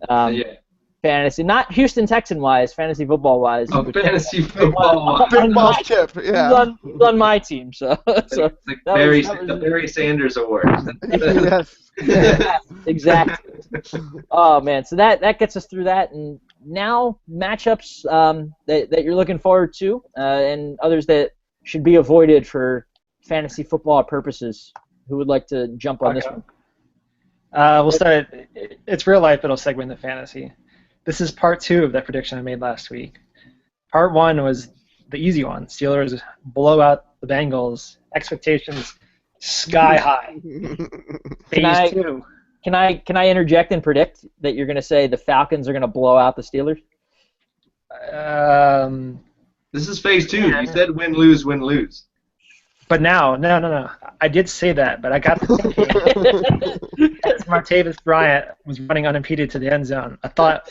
[SPEAKER 2] Yeah.
[SPEAKER 1] Fantasy, not Houston Texan wise, fantasy football wise.
[SPEAKER 2] Oh, fantasy football.
[SPEAKER 5] Big boss Chip, yeah.
[SPEAKER 1] He's on my team, so
[SPEAKER 2] It's like the Barry Sanders Award.
[SPEAKER 5] Yes.
[SPEAKER 1] Exactly. Oh man, so that gets us through that, and now matchups that you're looking forward to, and others that should be avoided for fantasy football purposes. Who would like to jump on this one?
[SPEAKER 3] We'll start. It's real life, but it'll segue into fantasy. This is part 2 of that prediction I made last week. Part 1 was the easy one. Steelers blow out the Bengals. Expectations sky high. Phase 2.
[SPEAKER 1] Can I interject and predict that you're going to say the Falcons are going to blow out the Steelers?
[SPEAKER 2] This is phase 2. You said win, lose, win, lose.
[SPEAKER 3] But now, no. I did say that, but I got thinking as Martavis Bryant was running unimpeded to the end zone. I thought,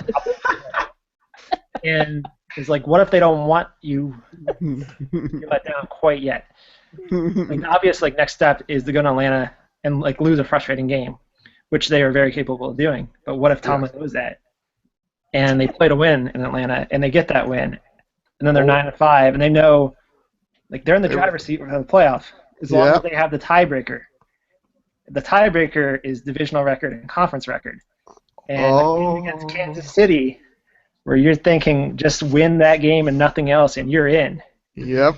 [SPEAKER 3] and it's like, what if they don't want you to let down quite yet? Like, the obvious next step is to go to Atlanta and lose a frustrating game, which they are very capable of doing. But what if Tomlin knows that, and they play to win in Atlanta, and they get that win, and then they're 9-5, and they know. They're in the driver's seat for the playoff as long as they have the tiebreaker. The tiebreaker is divisional record and conference record. And the game against Kansas City, where you're thinking just win that game and nothing else, and you're in.
[SPEAKER 5] Yep.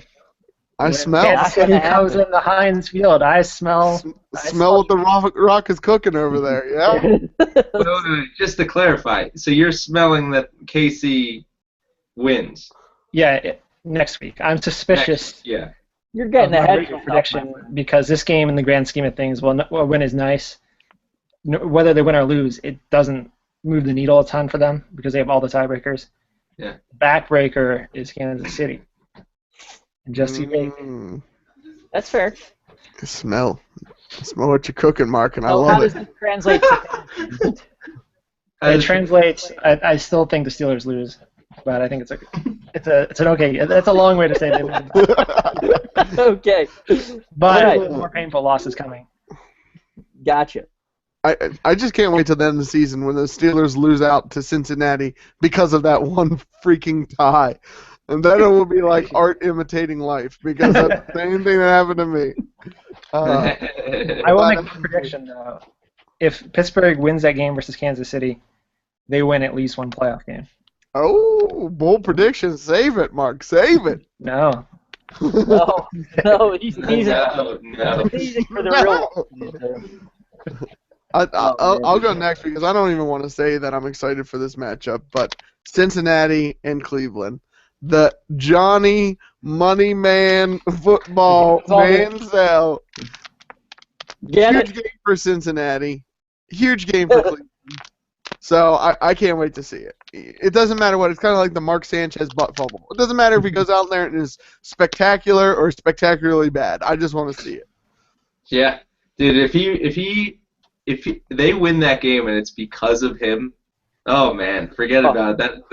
[SPEAKER 5] I smell.
[SPEAKER 3] Kansas City comes in the Heinz Field. I smell
[SPEAKER 5] what the rock is cooking over there. Yeah.
[SPEAKER 2] So, just to clarify, so you're smelling that KC wins.
[SPEAKER 3] Yeah. Next week. I'm suspicious.
[SPEAKER 2] Yeah.
[SPEAKER 1] You're getting ahead of
[SPEAKER 3] your prediction because this game, in the grand scheme of things, a win is nice. Whether they win or lose, it doesn't move the needle a ton for them because they have all the tiebreakers.
[SPEAKER 2] Yeah.
[SPEAKER 3] Backbreaker is Kansas City. And just you wait.
[SPEAKER 1] That's fair.
[SPEAKER 5] I smell what you're cooking, Mark, and I love it.
[SPEAKER 1] How does this translate to
[SPEAKER 3] It translates. I still think the Steelers lose, but I think it's an okay. That's a long way to say they win.
[SPEAKER 1] Okay.
[SPEAKER 3] But more painful losses coming.
[SPEAKER 1] Gotcha.
[SPEAKER 5] I just can't wait till the end of the season when the Steelers lose out to Cincinnati because of that one freaking tie. And then it will be like art imitating life because that's the same thing that happened to me.
[SPEAKER 3] I will make a prediction, though. If Pittsburgh wins that game versus Kansas City, they win at least one playoff game.
[SPEAKER 5] Oh, bold prediction. Save it, Mark. Save it.
[SPEAKER 1] No, he's teasing for the real.
[SPEAKER 5] I'll go next because I don't even want to say that I'm excited for this matchup, but Cincinnati and Cleveland. The Johnny Money Man football Manziel. Huge game for Cincinnati. Huge game for Cleveland. So I can't wait to see it. It doesn't matter what. It's kind of like the Mark Sanchez butt fumble. It doesn't matter if he goes out there and is spectacular or spectacularly bad. I just want to see it.
[SPEAKER 2] Yeah, dude. If they win that game and it's because of him, oh man, forget about it.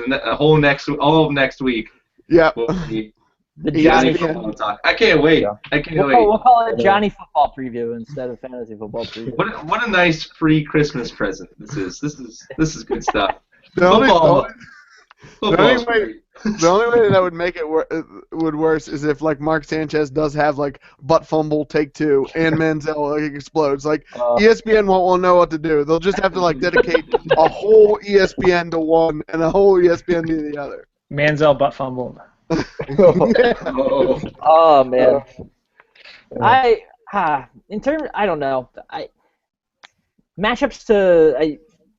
[SPEAKER 2] All of next week.
[SPEAKER 5] Yeah.
[SPEAKER 2] Will be the Johnny football talk. I can't wait. I can't wait.
[SPEAKER 1] We'll call it Johnny football preview instead of fantasy football preview.
[SPEAKER 2] What a nice free Christmas present this is. This is good stuff.
[SPEAKER 5] The only way that would make it worse is if Mark Sanchez does have butt fumble take 2 and Manziel explodes. ESPN won't know what to do. They'll just have to dedicate a whole ESPN to one and a whole ESPN to the other.
[SPEAKER 3] Manziel butt fumbled.
[SPEAKER 1] Oh man. I don't know. Matchups to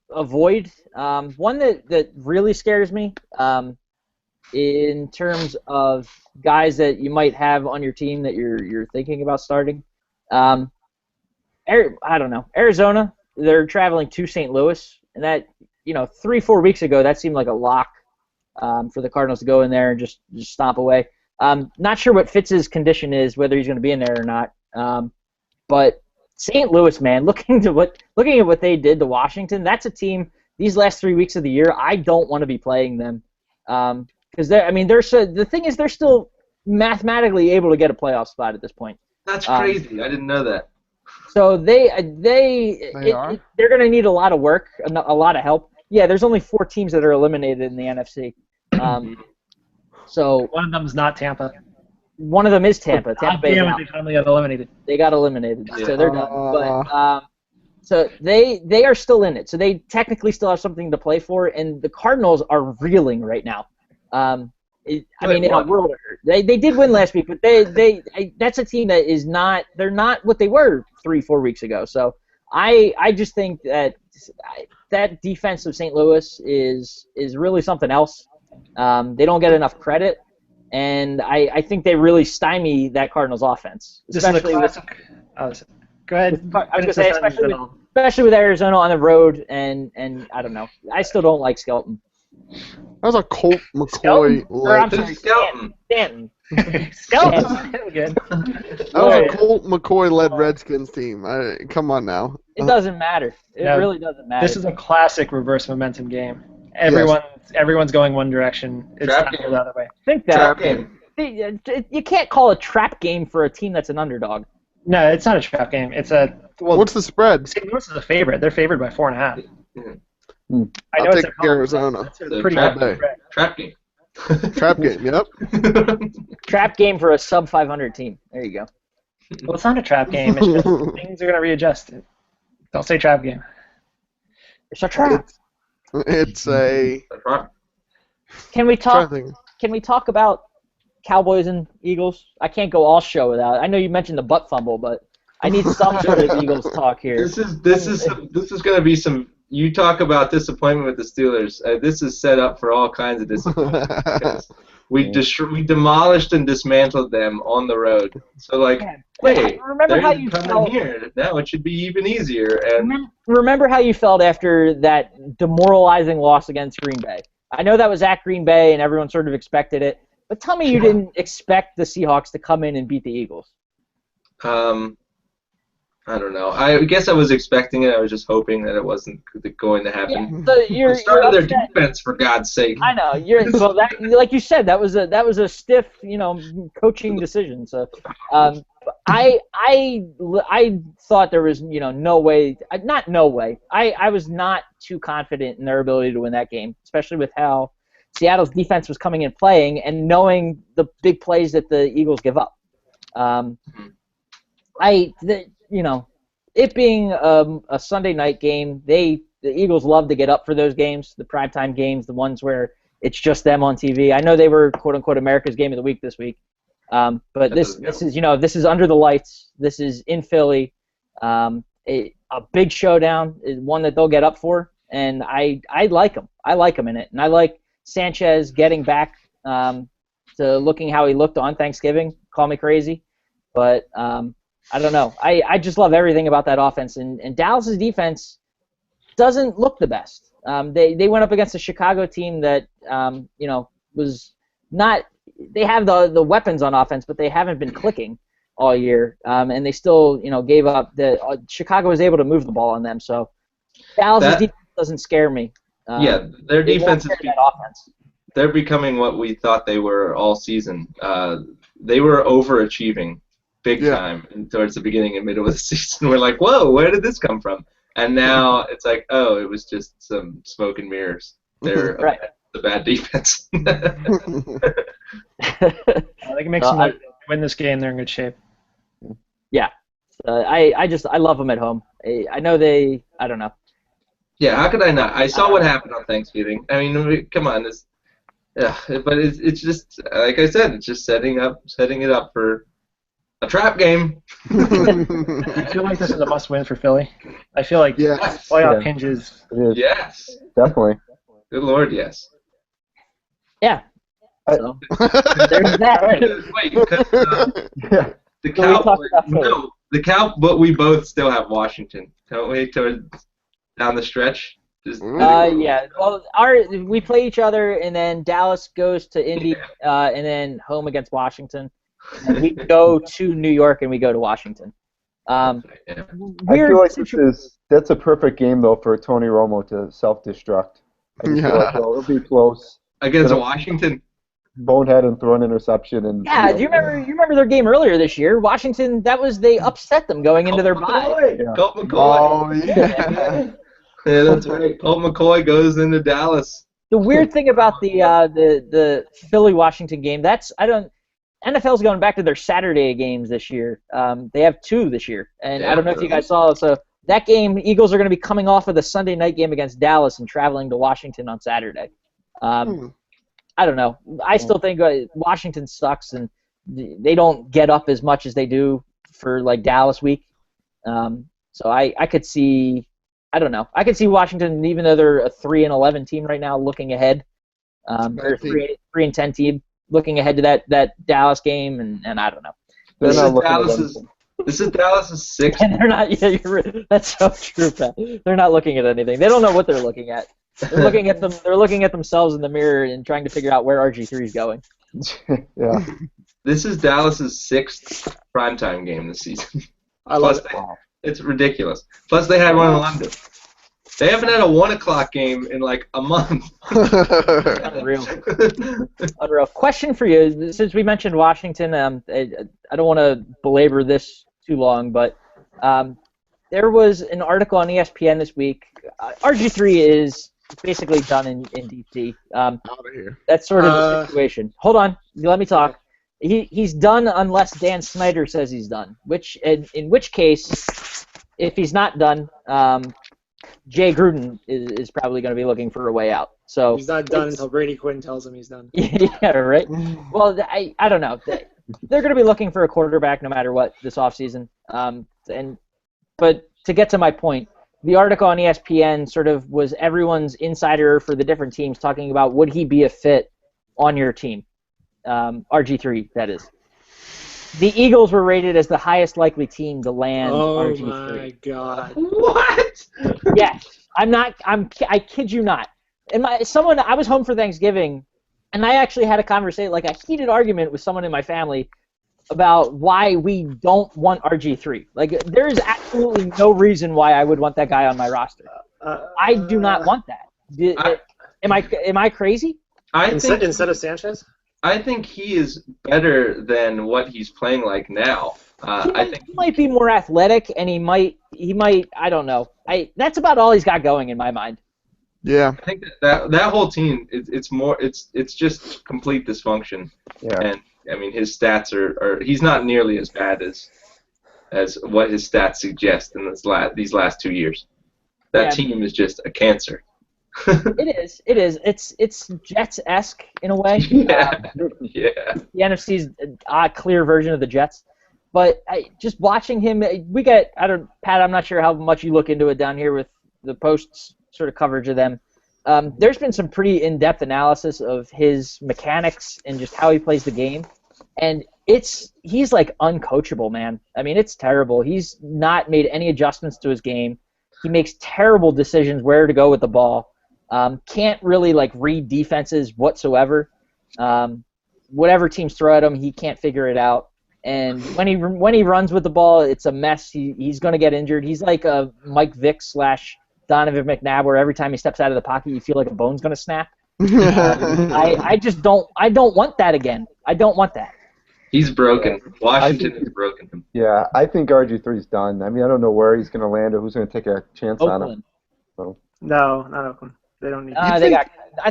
[SPEAKER 1] avoid. One that really scares me. In terms of guys that you might have on your team that you're thinking about starting. I don't know. Arizona, they're traveling to St. Louis, and that 3-4 weeks ago that seemed like a lock for the Cardinals to go in there and just stomp away. Not sure what Fitz's condition is, whether he's going to be in there or not. But St. Louis, man, looking at what they did to Washington, that's a team. These last 3 weeks of the year, I don't want to be playing them. Because the thing is they're still mathematically able to get a playoff spot at this point.
[SPEAKER 2] That's crazy. I didn't know that.
[SPEAKER 1] So they're going to need a lot of work, a lot of help. Yeah, there's only 4 teams that are eliminated in the NFC. So
[SPEAKER 3] one of them is not Tampa.
[SPEAKER 1] One of them is Tampa. Tampa Bay's out.
[SPEAKER 3] They finally got eliminated.
[SPEAKER 1] They got eliminated, so they're done. But so they are still in it. So they technically still have something to play for, and the Cardinals are reeling right now. In a world, they did win last week, but that's a team that is not. They're not what they were 3-4 weeks ago. So I just think that that defense of St. Louis is really something else. They don't get enough credit. And I think they really stymie that Cardinals offense.
[SPEAKER 3] Especially go ahead.
[SPEAKER 1] I was going to say, especially with Arizona on the road, and I don't know. I still don't like Skelton.
[SPEAKER 5] That was a Colt McCoy.
[SPEAKER 1] Stanton.
[SPEAKER 3] Skelton. Good.
[SPEAKER 5] That was a Colt McCoy-led Redskins team. Come on now.
[SPEAKER 1] It doesn't matter. It really doesn't matter.
[SPEAKER 3] This is a classic reverse momentum game. Everyone's going one direction. It's not the other way.
[SPEAKER 1] I think that you can't call a trap game for a team that's an underdog.
[SPEAKER 3] No, it's not a trap game. It's a
[SPEAKER 5] what's the spread?
[SPEAKER 3] St. Louis is a favorite. They're favored by 4.5.
[SPEAKER 5] I know it's Arizona.
[SPEAKER 3] It's a pretty good
[SPEAKER 2] trap game.
[SPEAKER 5] Trap game. Yep.
[SPEAKER 1] Trap game for a sub 500 team. There you go.
[SPEAKER 3] Well, it's not a trap game. It's just things are going to readjust. Don't say trap game.
[SPEAKER 1] It's a trap.
[SPEAKER 5] It's a.
[SPEAKER 1] Can we talk about Cowboys and Eagles? I can't go all show without. I know you mentioned the butt fumble, but I need some sort of Eagles talk here.
[SPEAKER 2] This is going to be some. You talk about disappointment with the Steelers. This is set up for all kinds of disappointment. We demolished and dismantled them on the road. So
[SPEAKER 1] remember how you felt
[SPEAKER 2] here. Now it should be even easier. And
[SPEAKER 1] remember how you felt after that demoralizing loss against Green Bay. I know that was at Green Bay and everyone sort of expected it, but tell me you didn't expect the Seahawks to come in and beat the Eagles.
[SPEAKER 2] I don't know. I guess I was expecting it. I was just hoping that it wasn't going to happen.
[SPEAKER 1] Yeah, so
[SPEAKER 2] started their defense, for God's sake.
[SPEAKER 1] I know. Like you said, that was a stiff, coaching decision. So, I thought there was, no way. Not no way. I was not too confident in their ability to win that game, especially with how Seattle's defense was coming and playing, and knowing the big plays that the Eagles give up. It being a Sunday night game, the Eagles love to get up for those games, the primetime games, the ones where it's just them on TV. I know they were quote unquote America's Game of the Week this week, but this is under the lights. This is in Philly, a big showdown, is one that they'll get up for, and I like them. I like them in it, and I like Sanchez getting back to looking how he looked on Thanksgiving. Call me crazy, but. I don't know. I just love everything about that offense. And Dallas's defense doesn't look the best. They went up against a Chicago team that, was not – they have the weapons on offense, but they haven't been clicking all year. And they still, gave up. Chicago was able to move the ball on them. So Dallas's defense doesn't scare me.
[SPEAKER 2] Their defense is
[SPEAKER 1] that offense.
[SPEAKER 2] They're becoming what we thought they were all season. They were overachieving. Big time, and towards the beginning and middle of the season, we're like, "Whoa, where did this come from?" And now it's like, "Oh, it was just some smoke and mirrors." They're the bad defense.
[SPEAKER 3] They can make some noise. Win this game, they're in good shape.
[SPEAKER 1] Yeah, I love them at home. I know I don't know.
[SPEAKER 2] Yeah, how could I not? I saw what happened on Thanksgiving. I mean, come on, but it's just like I said, it's just setting it up for a trap game.
[SPEAKER 3] I feel like this is a must-win for Philly. I feel like playoff hinges.
[SPEAKER 2] Yes.
[SPEAKER 4] Definitely.
[SPEAKER 2] Good Lord, yes.
[SPEAKER 1] Yeah. So, there's that.
[SPEAKER 2] Wait, the Cow, but we both still have Washington, don't we? Down the stretch.
[SPEAKER 1] Yeah. Well, we play each other, and then Dallas goes to Indy, and then home against Washington. And we go to New York and we go to Washington.
[SPEAKER 4] I feel like that's a perfect game though for Tony Romo to self-destruct. I just feel like it'll be close.
[SPEAKER 2] against Washington.
[SPEAKER 4] Bonehead and throw an interception and.
[SPEAKER 1] Yeah, do you remember their game earlier this year? Washington, they upset them going into their bye.
[SPEAKER 4] Yeah.
[SPEAKER 2] Colt McCoy.
[SPEAKER 5] Oh yeah.
[SPEAKER 2] Yeah, that's right. Colt McCoy goes into Dallas.
[SPEAKER 1] The weird thing about the Philly Washington game, NFL's going back to their Saturday games this year. They have 2 this year, and I don't know if you guys saw. So that game, Eagles are going to be coming off of the Sunday night game against Dallas and traveling to Washington on Saturday. I don't know. I still think Washington sucks, and they don't get up as much as they do for like Dallas week. So I could see. I don't know. I could see Washington, even though they're a 3-11 team right now, looking ahead. They're a 3-10 team, looking ahead to that Dallas game, and I don't know.
[SPEAKER 2] This is Dallas's 6th.
[SPEAKER 1] And they're not. Yeah, that's so true, Pat. They're not looking at anything. They don't know what they're looking at. They're looking at them. They're looking at themselves in the mirror and trying to figure out where RG3 is going.
[SPEAKER 4] Yeah.
[SPEAKER 2] This is Dallas's 6th primetime game this season.
[SPEAKER 6] I love it.
[SPEAKER 2] It's ridiculous. Plus, they had one in London. They haven't had a 1 o'clock game in like a month.
[SPEAKER 1] Unreal. Unreal. Question for you, since we mentioned Washington, I don't want to belabor this too long, but there was an article on ESPN this week. RG3 is basically done in DC.
[SPEAKER 5] Out of here.
[SPEAKER 1] That's sort of the situation. Hold on. Let me talk. He's done unless Dan Snyder says he's done. In which case, if he's not done, Jay Gruden is probably going to be looking for a way out. So
[SPEAKER 6] he's not done until Brady Quinn tells him he's done.
[SPEAKER 1] Yeah, right. Well, I don't know. They're going to be looking for a quarterback no matter what this offseason. But to get to my point, the article on ESPN sort of was everyone's insider for the different teams talking about would he be a fit on your team. RG3, that is. The Eagles were rated as the highest likely team to land RG3.
[SPEAKER 6] Oh my God!
[SPEAKER 2] What?
[SPEAKER 1] Yes, I kid you not. I was home for Thanksgiving, and I actually had a conversation, like a heated argument with someone in my family about why we don't want RG3. Like, there is absolutely no reason why I would want that guy on my roster. I do not want that. Am I crazy?
[SPEAKER 6] Instead of Sanchez?
[SPEAKER 2] I think he is better than what he's playing like now.
[SPEAKER 1] He might be more athletic, and he might. I don't know. That's about all he's got going in my mind.
[SPEAKER 5] Yeah.
[SPEAKER 2] I think that whole team, it's just complete dysfunction.
[SPEAKER 4] Yeah.
[SPEAKER 2] And I mean, his stats are he's not nearly as bad as what his stats suggest in these last 2 years. That team is just a cancer.
[SPEAKER 1] It is. It's Jets-esque in a way.
[SPEAKER 2] Yeah.
[SPEAKER 1] The NFC's a clear version of the Jets. But just watching him, Pat, I'm not sure how much you look into it down here with the Post's sort of coverage of them. There's been some pretty in-depth analysis of his mechanics and just how he plays the game. And he's like uncoachable, man. I mean, it's terrible. He's not made any adjustments to his game. He makes terrible decisions where to go with the ball. Can't really like read defenses whatsoever. Whatever teams throw at him, he can't figure it out. And when he runs with the ball, it's a mess. He's going to get injured. He's like a Mike Vick / Donovan McNabb, where every time he steps out of the pocket, you feel like a bone's going to snap. I just don't. I don't want that again. I don't want that.
[SPEAKER 2] He's broken. Washington has broken him.
[SPEAKER 4] Yeah, I think RG3's done. I mean, I don't know where he's going to land or who's going to take a chance on him. So.
[SPEAKER 3] No, not Oakland. They don't need.
[SPEAKER 1] I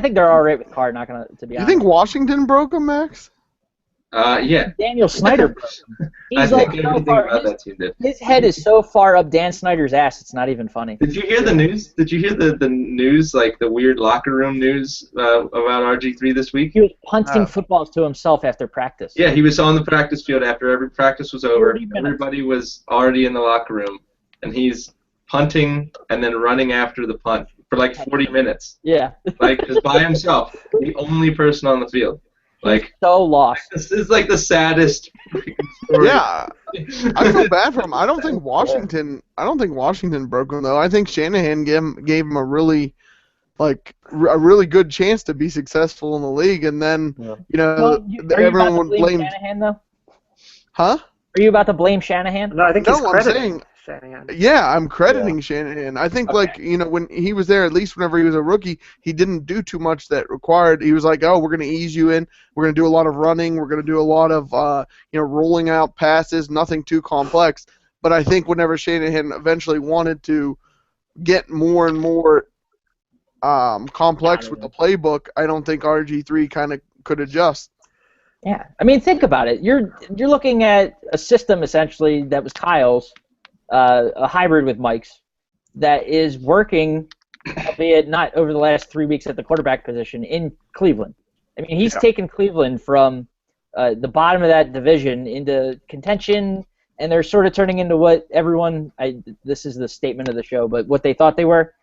[SPEAKER 1] think they're all right with Carr. Not gonna to be honest.
[SPEAKER 5] You think Washington broke him, Max?
[SPEAKER 2] Yeah.
[SPEAKER 1] Daniel Snyder broke him. He's
[SPEAKER 2] I think everything about that team did.
[SPEAKER 1] His head is so far up Dan Snyder's ass, it's not even funny.
[SPEAKER 2] Did you hear the news? Did you hear the news, like the weird locker room news about RG3 this week?
[SPEAKER 1] He was punting footballs to himself after practice.
[SPEAKER 2] Yeah, he was on the practice field after every practice was over. Everybody was already in the locker room, and he's punting and then running after the punt for like 40 minutes.
[SPEAKER 1] Yeah.
[SPEAKER 2] Like, just by himself, the only person on the field. Like,
[SPEAKER 1] so lost.
[SPEAKER 2] This is like the saddest story.
[SPEAKER 5] Yeah, I feel bad for him. I don't think Washington broke him though. I think Shanahan gave him a really good chance to be successful in the league, and then everyone would blame
[SPEAKER 1] Shanahan though.
[SPEAKER 5] Huh?
[SPEAKER 1] Are you about to blame Shanahan?
[SPEAKER 3] No, I think he's crediting
[SPEAKER 6] Shanahan.
[SPEAKER 5] Yeah, I'm crediting Shanahan. I think, when he was there, at least whenever he was a rookie, he didn't do too much that required. He was like, oh, we're going to ease you in. We're going to do a lot of running. We're going to do a lot of, rolling out passes, nothing too complex. But I think whenever Shanahan eventually wanted to get more and more complex with the playbook, I don't think RG3 kind of could adjust.
[SPEAKER 1] Yeah, I mean, think about it. You're looking at a system essentially that was Kyle's, a hybrid with Mike's, that is working, albeit not over the last 3 weeks at the quarterback position in Cleveland. I mean, he's taken Cleveland from the bottom of that division into contention, and they're sort of turning into what everyone. This is the statement of the show, but what they thought they were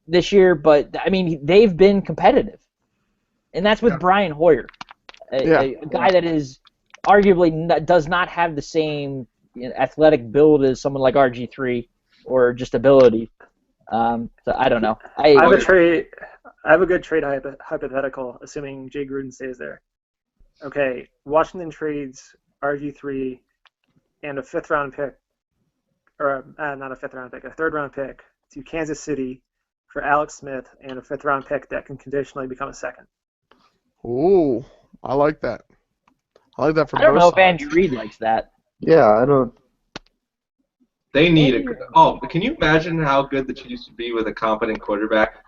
[SPEAKER 1] this year. But I mean, they've been competitive. And that's with Brian Hoyer, a guy that is arguably does not have the same athletic build as someone like RG3 or just ability. So I don't know.
[SPEAKER 6] I have a good trade hypothetical, assuming Jay Gruden stays there. Okay, Washington trades RG3 and a fifth-round pick, or not a fifth-round pick, a third-round pick to Kansas City for Alex Smith and a fifth-round pick that can conditionally become a second.
[SPEAKER 5] Ooh, I like that. I like that for both sides.
[SPEAKER 1] I don't know if Andy Reid likes that.
[SPEAKER 4] Yeah, I don't.
[SPEAKER 2] They need a. Oh, can you imagine how good the Chiefs would be with a competent quarterback?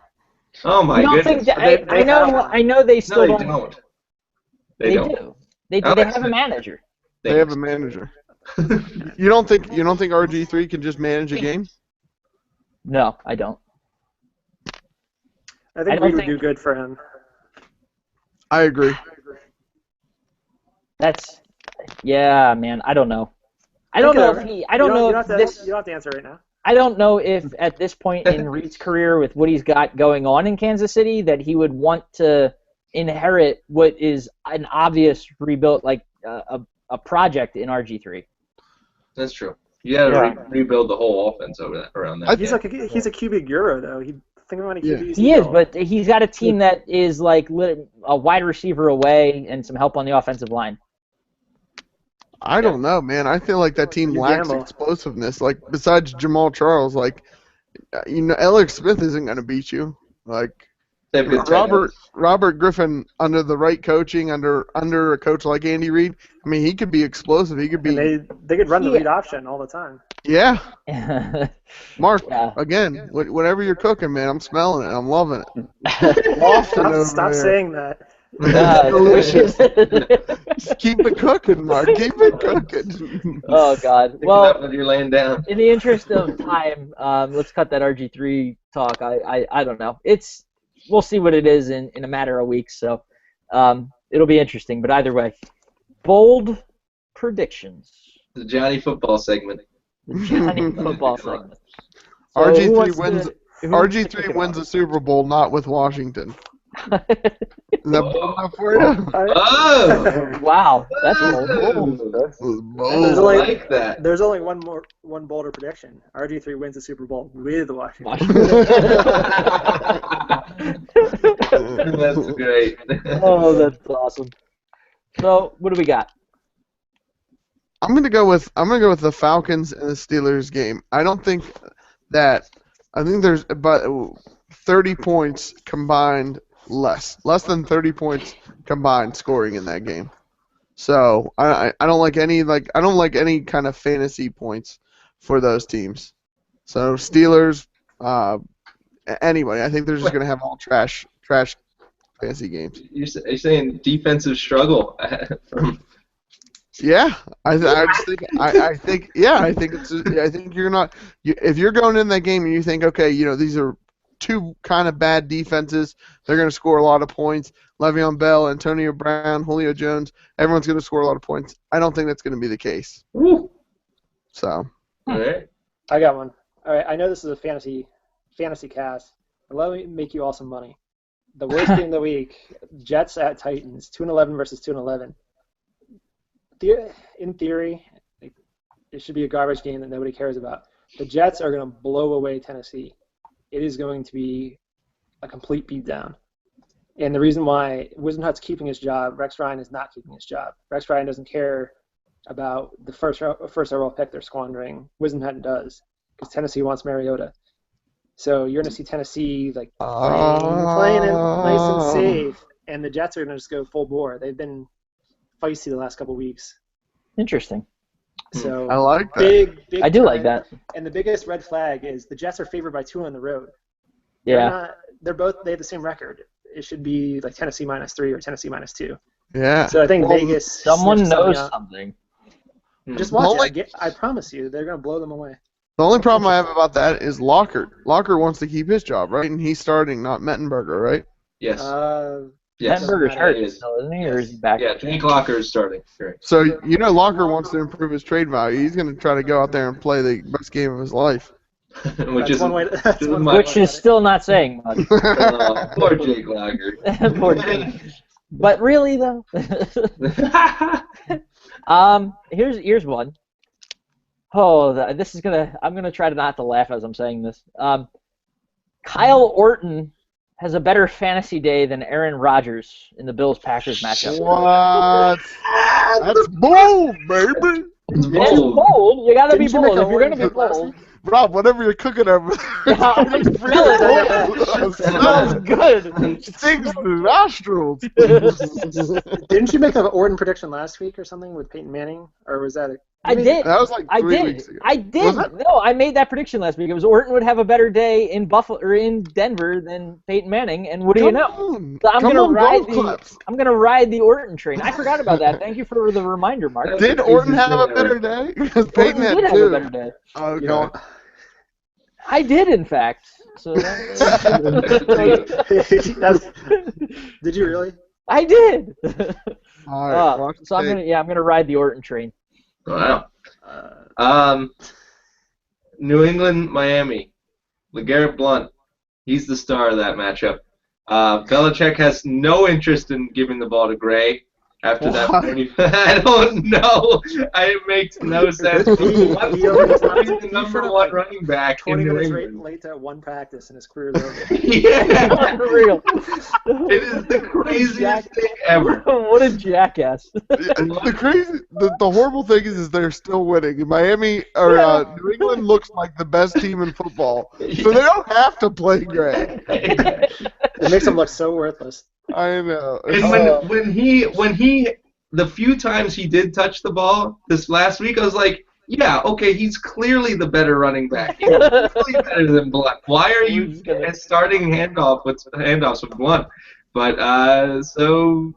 [SPEAKER 2] Oh my goodness!
[SPEAKER 1] I know they still
[SPEAKER 2] no, they don't.
[SPEAKER 1] They do. They have a manager.
[SPEAKER 5] They have a manager. You don't think RG3 can just manage a game?
[SPEAKER 1] No, I don't.
[SPEAKER 6] I think Reid would do good for him.
[SPEAKER 5] I agree.
[SPEAKER 1] Yeah, man. I don't know. I don't know if he. I don't know if this.
[SPEAKER 6] You don't have to answer right now.
[SPEAKER 1] I don't know if at this point in Reid's career, with what he's got going on in Kansas City, that he would want to inherit what is an obvious rebuild, like a project in RG3.
[SPEAKER 2] That's true. You got to rebuild the whole offense around that.
[SPEAKER 6] He's a QB guru, though. Think of how many QBs
[SPEAKER 1] he is, but he's got a team that is like a wide receiver away and some help on the offensive line.
[SPEAKER 5] I don't know, man. I feel like that team lacks explosiveness. Like, besides Jamal Charles, Alex Smith isn't going to beat you. Like, Robert Griffin, under the right coaching, under a coach like Andy Reid, I mean, he could be explosive. He could be.
[SPEAKER 6] And they could run the read option all the time.
[SPEAKER 5] Yeah. Mark, again, whatever you're cooking, man, I'm smelling it. I'm loving it.
[SPEAKER 6] Stop saying that.
[SPEAKER 5] Delicious. Just keep it cooking, Mark. Keep it cooking.
[SPEAKER 1] Oh, God.
[SPEAKER 2] Well, you're laying down.
[SPEAKER 1] In the interest of time, let's cut that RG3 talk. I don't know. We'll see what it is in a matter of weeks, so it'll be interesting. But either way, bold predictions.
[SPEAKER 2] The Johnny Football segment.
[SPEAKER 1] The Johnny Football segment. So
[SPEAKER 5] RG3 wins the Super Bowl, not with Washington. Is that bold enough for you?
[SPEAKER 2] Oh!
[SPEAKER 1] Wow, that's bold.
[SPEAKER 2] I like that.
[SPEAKER 6] There's only one bolder prediction. RG3 wins the Super Bowl with Washington.
[SPEAKER 2] That's great.
[SPEAKER 1] Oh, that's awesome. So, what do we got?
[SPEAKER 5] I'm gonna go with the Falcons and the Steelers game. I think there's about 30 points combined. Less than 30 points combined scoring in that game. So I don't like any kind of fantasy points for those teams. So Steelers, anybody. I think they're just gonna have all trash fantasy games.
[SPEAKER 2] You're saying defensive struggle from.
[SPEAKER 5] Yeah, I think you're not. If you're going in that game and you think, okay, these are two kind of bad defenses. They're going to score a lot of points. Le'Veon Bell, Antonio Brown, Julio Jones, everyone's going to score a lot of points. I don't think that's going to be the case.
[SPEAKER 2] Woo.
[SPEAKER 5] So.
[SPEAKER 2] All right.
[SPEAKER 6] I got one. All right, I know this is a fantasy cast, but let me make you all some money. The worst game of the week, Jets at Titans, 2-11 versus 2-11. In theory, it should be a garbage game that nobody cares about. The Jets are going to blow away Tennessee. It is going to be a complete beatdown. And the reason why Wisenhut's keeping his job, Rex Ryan is not keeping his job. Rex Ryan doesn't care about the first overall pick they're squandering. Wisconsin does, because Tennessee wants Mariota. So you're going to see Tennessee like playing it nice and safe, and the Jets are going to just go full bore. They've been feisty the last couple weeks.
[SPEAKER 1] Interesting.
[SPEAKER 6] So
[SPEAKER 5] I like that.
[SPEAKER 6] big
[SPEAKER 1] I do
[SPEAKER 6] time.
[SPEAKER 1] like that.
[SPEAKER 6] And the biggest red flag is the Jets are favored by 2 on the road.
[SPEAKER 1] Yeah.
[SPEAKER 6] They have the same record. It should be like Tennessee -3 or Tennessee -2.
[SPEAKER 5] Yeah.
[SPEAKER 6] So I think Vegas.
[SPEAKER 1] Someone
[SPEAKER 6] snitched
[SPEAKER 1] knows
[SPEAKER 6] out.
[SPEAKER 1] something.
[SPEAKER 6] Just watch
[SPEAKER 5] Only-
[SPEAKER 6] it. I promise you, they're going to blow them away.
[SPEAKER 5] The only problem I have about that is Lockert. Lockert wants to keep his job, right? And he's starting, not Mettenberger, right?
[SPEAKER 2] Yes.
[SPEAKER 1] Yes. Mettenberger's hurt,
[SPEAKER 2] It is.
[SPEAKER 1] still, isn't he? Or is he back?
[SPEAKER 2] Yeah, Jake Locker is starting. Correct.
[SPEAKER 5] So, Locker wants to improve his trade value. He's going to try to go out there and play the best game of his life.
[SPEAKER 2] Which is
[SPEAKER 6] one way. That's one way.
[SPEAKER 1] Which is still not saying much.
[SPEAKER 2] Poor Jake Locker.
[SPEAKER 1] Poor Jake. But really, though. Here's one. Oh, this is gonna. I'm gonna try to not to laugh as I'm saying this. Kyle Orton has a better fantasy day than Aaron Rodgers in the Bills-Packers matchup.
[SPEAKER 5] What? That's bold, baby.
[SPEAKER 2] It's
[SPEAKER 1] It's
[SPEAKER 2] bold.
[SPEAKER 1] bold. You gotta be
[SPEAKER 6] Didn't you
[SPEAKER 1] bold.
[SPEAKER 6] make a
[SPEAKER 1] If you're gonna
[SPEAKER 6] Orton
[SPEAKER 1] be
[SPEAKER 6] pick last
[SPEAKER 1] bold,
[SPEAKER 6] week?
[SPEAKER 5] Rob, whatever you're cooking over there,
[SPEAKER 1] I can smell it. Smells good.
[SPEAKER 5] stings the nostrils.
[SPEAKER 6] Didn't you make an Orton prediction last week or something with Peyton Manning, or was that?
[SPEAKER 1] I did.
[SPEAKER 5] That was like
[SPEAKER 1] I
[SPEAKER 5] 3
[SPEAKER 1] did.
[SPEAKER 5] weeks ago.
[SPEAKER 1] I did.
[SPEAKER 5] Was it?
[SPEAKER 1] No, I made that prediction last week. It was Orton would have a better day in Buffalo or in Denver than Peyton Manning, and what do you know? So I'm gonna ride the Orton train. I forgot about that. Thank you for the reminder, Mark.
[SPEAKER 5] Did Orton have a better day? Because Peyton
[SPEAKER 1] Orton
[SPEAKER 5] had
[SPEAKER 1] did have a better
[SPEAKER 5] 2.
[SPEAKER 1] day.
[SPEAKER 5] Okay.
[SPEAKER 6] You know,
[SPEAKER 1] I did, in fact. So
[SPEAKER 6] did you really?
[SPEAKER 1] I did.
[SPEAKER 5] All right, watch
[SPEAKER 1] So I'm
[SPEAKER 5] the
[SPEAKER 1] gonna ride the Orton train.
[SPEAKER 2] Wow. New England, Miami. LeGarrette Blount. He's the star of that matchup. Belichick has no interest in giving the ball to Gray after that. I don't know. It makes no sense. What's the number one running back
[SPEAKER 6] 20
[SPEAKER 2] in New
[SPEAKER 6] minutes
[SPEAKER 2] England?
[SPEAKER 6] late to one practice and his career is over.
[SPEAKER 2] Yeah.
[SPEAKER 1] Unreal.
[SPEAKER 2] It is the craziest thing ever.
[SPEAKER 1] What a jackass.
[SPEAKER 5] the horrible thing is they're still winning. Miami or New England looks like the best team in football, so they don't have to play Gray.
[SPEAKER 6] It makes him look so worthless.
[SPEAKER 5] I know.
[SPEAKER 2] And when he the few times he did touch the ball this last week, I was like, yeah, okay, he's clearly the better running back. He's clearly better than Blount. Why are you starting handoffs with Blount? But so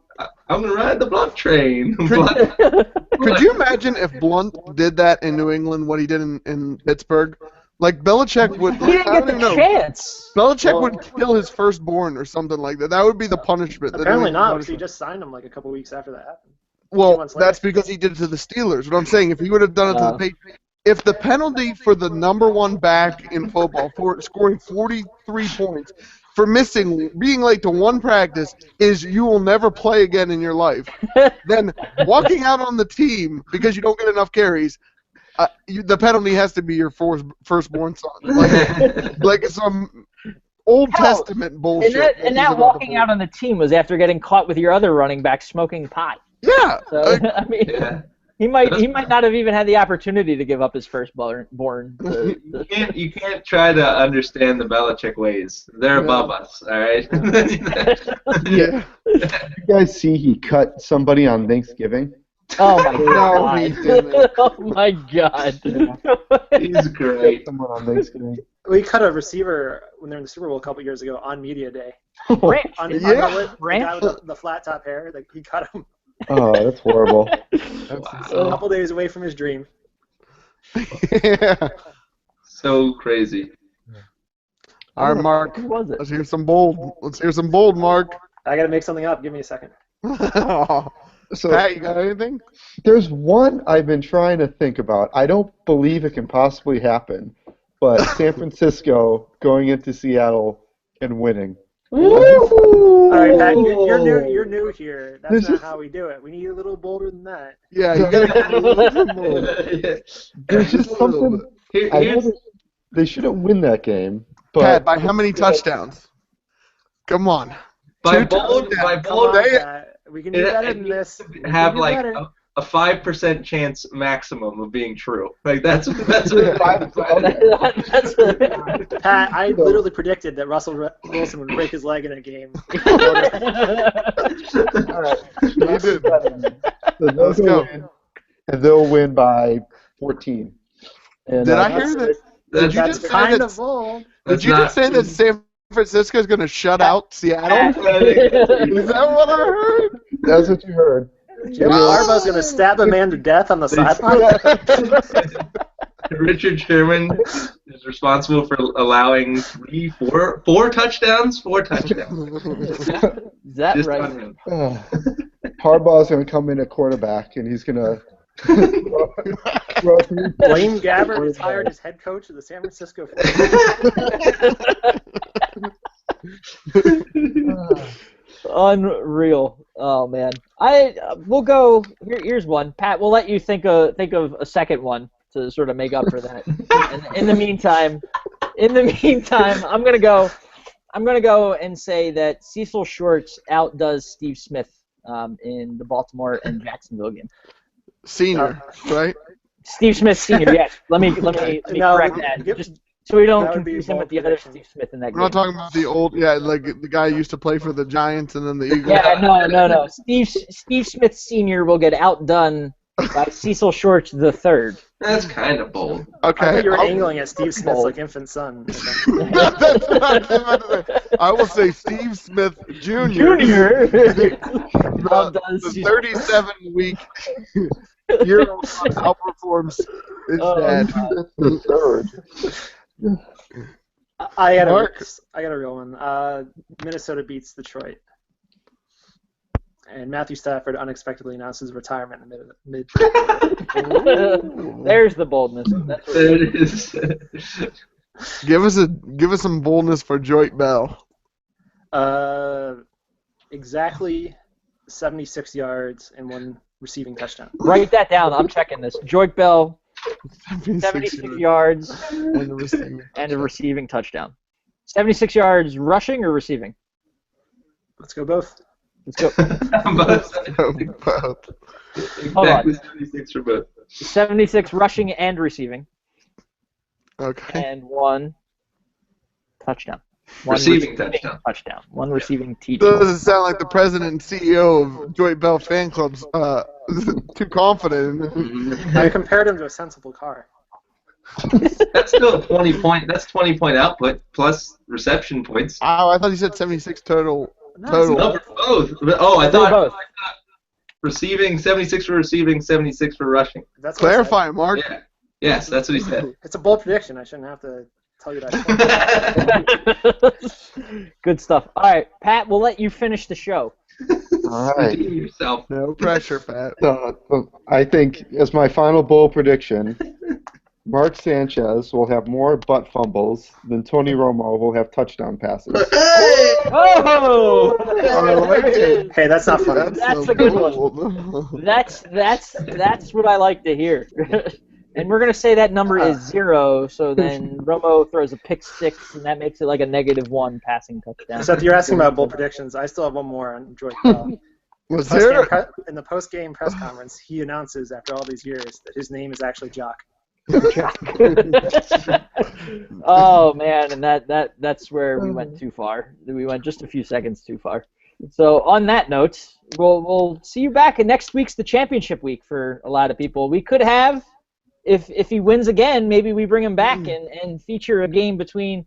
[SPEAKER 2] I'm gonna ride the Blount train.
[SPEAKER 5] Could you imagine if Blount did that in New England, what he did in Pittsburgh? Like Belichick would.
[SPEAKER 1] He didn't get the chance.
[SPEAKER 5] Belichick would kill his firstborn or something like that. That would be the punishment.
[SPEAKER 6] Apparently not, because he just signed him like a couple weeks after that happened.
[SPEAKER 5] Well, that's because he did it to the Steelers. What I'm saying, if he would have done it to the Patriots, if the penalty for the number one back in football for scoring 43 points for being late to one practice is you will never play again in your life, then walking out on the team because you don't get enough carries, the penalty has to be your firstborn son, like some Old Testament bullshit.
[SPEAKER 1] And that walking out on the team was after getting caught with your other running back smoking pot.
[SPEAKER 5] Yeah.
[SPEAKER 1] So I mean, he might not have even had the opportunity to give up his firstborn.
[SPEAKER 2] You can't try to understand the Belichick ways. They're above us. All right.
[SPEAKER 4] Yeah. You guys see he cut somebody on Thanksgiving?
[SPEAKER 1] Oh my
[SPEAKER 5] No, he
[SPEAKER 1] god!
[SPEAKER 5] didn't.
[SPEAKER 1] Oh my god!
[SPEAKER 2] He's great.
[SPEAKER 4] Someone on Thanksgiving.
[SPEAKER 6] We cut a receiver when they were in the Super Bowl a couple years ago on media day.
[SPEAKER 1] Branch.
[SPEAKER 6] The guy with the flat top hair, like he cut him
[SPEAKER 4] Oh, that's horrible.
[SPEAKER 6] a couple days away from his dream.
[SPEAKER 5] Yeah.
[SPEAKER 2] So crazy.
[SPEAKER 5] All right, Mark.
[SPEAKER 1] Who was it?
[SPEAKER 5] Let's hear some bold, Mark.
[SPEAKER 6] I gotta make something up. Give me a second.
[SPEAKER 4] So
[SPEAKER 5] Pat, you got anything?
[SPEAKER 4] there's one I've been trying to think about. I don't believe it can possibly happen, but San Francisco going into Seattle and winning.
[SPEAKER 6] All right, Pat, you're new here. That's not how we do it. We need a little bolder than that.
[SPEAKER 5] Yeah, you got to
[SPEAKER 4] There's just something. They shouldn't win that game. But
[SPEAKER 5] Pat, by how many touchdowns? Come on.
[SPEAKER 2] By
[SPEAKER 5] Two
[SPEAKER 2] bold,
[SPEAKER 5] touchdowns.
[SPEAKER 6] Come on, Pat. We can do better than this.
[SPEAKER 2] Have like a 5% chance maximum of being true. Like that's what
[SPEAKER 1] That's
[SPEAKER 6] Pat, I literally predicted that Russell Wilson would break his leg in a game.
[SPEAKER 4] All right.
[SPEAKER 5] You did.
[SPEAKER 4] So
[SPEAKER 5] Let's go.
[SPEAKER 4] And they'll win by 14.
[SPEAKER 5] Did I hear that? Did you
[SPEAKER 6] That's
[SPEAKER 5] just say
[SPEAKER 6] kind
[SPEAKER 5] that?
[SPEAKER 6] of bold.
[SPEAKER 5] Did you just say that San Francisco is going to shut out Seattle? Is that what I heard?
[SPEAKER 4] That's what you heard.
[SPEAKER 6] Jim Harbaugh's going to stab a man to death on the sideline.
[SPEAKER 2] Richard Sherman is responsible for allowing four touchdowns. 4 touchdowns.
[SPEAKER 1] Is that
[SPEAKER 2] Just
[SPEAKER 1] right?
[SPEAKER 2] on him.
[SPEAKER 4] Harbaugh's going to come in at quarterback, and he's going to
[SPEAKER 6] Blaine Gabbert is hired as head coach of the San Francisco 49ers.
[SPEAKER 1] Unreal. Oh man. We'll go. Here's one. Pat, we'll let you think of a second one to sort of make up for that. And in the meantime, I'm gonna go and say that Cecil Shorts outdoes Steve Smith in the Baltimore and Jacksonville game.
[SPEAKER 5] Senior, right?
[SPEAKER 1] Steve Smith Senior. Yes. Let me correct that. Just so we don't
[SPEAKER 6] That would be
[SPEAKER 1] confuse
[SPEAKER 6] a
[SPEAKER 1] him
[SPEAKER 6] bold
[SPEAKER 1] with the other
[SPEAKER 6] prediction.
[SPEAKER 1] Steve Smith in that game.
[SPEAKER 5] We're not talking about the old, like the guy who used to play for the Giants and then the Eagles.
[SPEAKER 1] Yeah, no. Steve Smith Senior will get outdone by Cecil Shorts the third.
[SPEAKER 2] That's kind of bold.
[SPEAKER 6] I
[SPEAKER 5] Okay.
[SPEAKER 6] thought you were angling at Steve Smith's like infant son.
[SPEAKER 5] That's what I was about to say. I will say Steve smith Jr.
[SPEAKER 1] Outdoes
[SPEAKER 5] the
[SPEAKER 1] Cecil.
[SPEAKER 5] 37-week year outperforms his dad.
[SPEAKER 4] the third.
[SPEAKER 6] I got
[SPEAKER 5] Mark.
[SPEAKER 6] a real one. Minnesota beats Detroit. And Matthew Stafford unexpectedly announces retirement in the mid.
[SPEAKER 1] There's the boldness. That's what
[SPEAKER 2] There it is.
[SPEAKER 5] Give us some boldness for Joyt Bell.
[SPEAKER 6] Exactly 76 yards and 1 receiving touchdown.
[SPEAKER 1] Write that down. I'm checking this. Joyt Bell,
[SPEAKER 5] 76
[SPEAKER 1] 76 yards
[SPEAKER 5] and the receiver.
[SPEAKER 1] and a receiving touchdown. 76 yards rushing or receiving?
[SPEAKER 6] Let's go both.
[SPEAKER 1] Let's go.
[SPEAKER 5] Both.
[SPEAKER 1] Hold on.
[SPEAKER 2] Exactly 76 for both.
[SPEAKER 1] 76 rushing and receiving,
[SPEAKER 5] Okay.
[SPEAKER 1] and 1 touchdown. One
[SPEAKER 2] Receiving touchdown.
[SPEAKER 1] Touchdown. 1 receiving TD.
[SPEAKER 5] Doesn't sound like the president and CEO of Joyt Bell fan club's too confident.
[SPEAKER 6] I compared him to a sensible car.
[SPEAKER 2] That's still 20 point. That's 20-point output plus reception points.
[SPEAKER 5] Oh, I thought you said 76 total.
[SPEAKER 2] No, for both. Oh, I thought
[SPEAKER 1] both.
[SPEAKER 2] receiving 76 for receiving, 76 for rushing.
[SPEAKER 6] That's what I said.
[SPEAKER 5] Clarify, Mark.
[SPEAKER 2] Yeah. Yes, that's what he said.
[SPEAKER 6] It's a bold prediction. I shouldn't have to tell you that.
[SPEAKER 1] Good stuff. All right, Pat, we'll let you finish the show.
[SPEAKER 4] All right.
[SPEAKER 2] Redeem yourself.
[SPEAKER 5] No pressure, Pat.
[SPEAKER 4] I think, as my final bold prediction, Mark Sanchez will have more butt fumbles than Tony Romo will have touchdown passes.
[SPEAKER 1] Oh!
[SPEAKER 5] I like it.
[SPEAKER 6] Hey, that's not funny.
[SPEAKER 1] That's a good one.
[SPEAKER 5] one.
[SPEAKER 1] That's what I like to hear. And we're gonna say that number is 0. So then Romo throws a pick 6, and that makes it like a -1 passing touchdown.
[SPEAKER 6] So if you're asking about bold predictions, I still have one more on Joyt Bell.
[SPEAKER 5] Was there?
[SPEAKER 6] In the post-game press conference, he announces after all these years that his name is actually Jock.
[SPEAKER 1] Oh man, and that's where we went too far. We went just a few seconds too far. So on that note, we'll see you back. And next week's the championship week for a lot of people. We could have, if he wins again, maybe we bring him back and feature a game between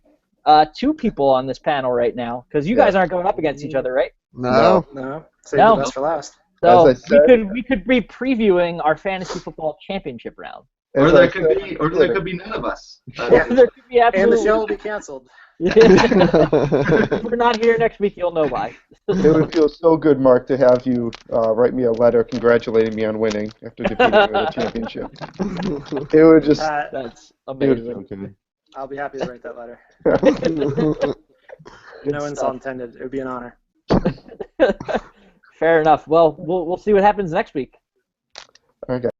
[SPEAKER 1] 2 people on this panel right now, because you guys aren't going up against each other, right?
[SPEAKER 5] No.
[SPEAKER 6] No, save
[SPEAKER 1] No.
[SPEAKER 6] the best for last.
[SPEAKER 1] So
[SPEAKER 4] As I said-
[SPEAKER 1] we could be previewing our fantasy football championship round.
[SPEAKER 2] Or
[SPEAKER 4] As
[SPEAKER 2] there
[SPEAKER 4] I
[SPEAKER 2] could
[SPEAKER 4] said
[SPEAKER 2] be, or there could be none of us.
[SPEAKER 1] There could be
[SPEAKER 6] And the
[SPEAKER 1] absolutely.
[SPEAKER 6] show will be canceled.
[SPEAKER 1] If we're not here next week, you'll know why.
[SPEAKER 4] It would feel so good, Mark, to have you write me a letter congratulating me on winning after defeating me in the championship. It would just.
[SPEAKER 1] That's
[SPEAKER 4] It would feel
[SPEAKER 1] amazing.
[SPEAKER 4] good.
[SPEAKER 6] I'll be happy to write that letter.
[SPEAKER 1] Good
[SPEAKER 6] No
[SPEAKER 1] stuff.
[SPEAKER 6] insult intended. It would be an honor.
[SPEAKER 1] Fair enough. Well, we'll see what happens next week.
[SPEAKER 4] Okay.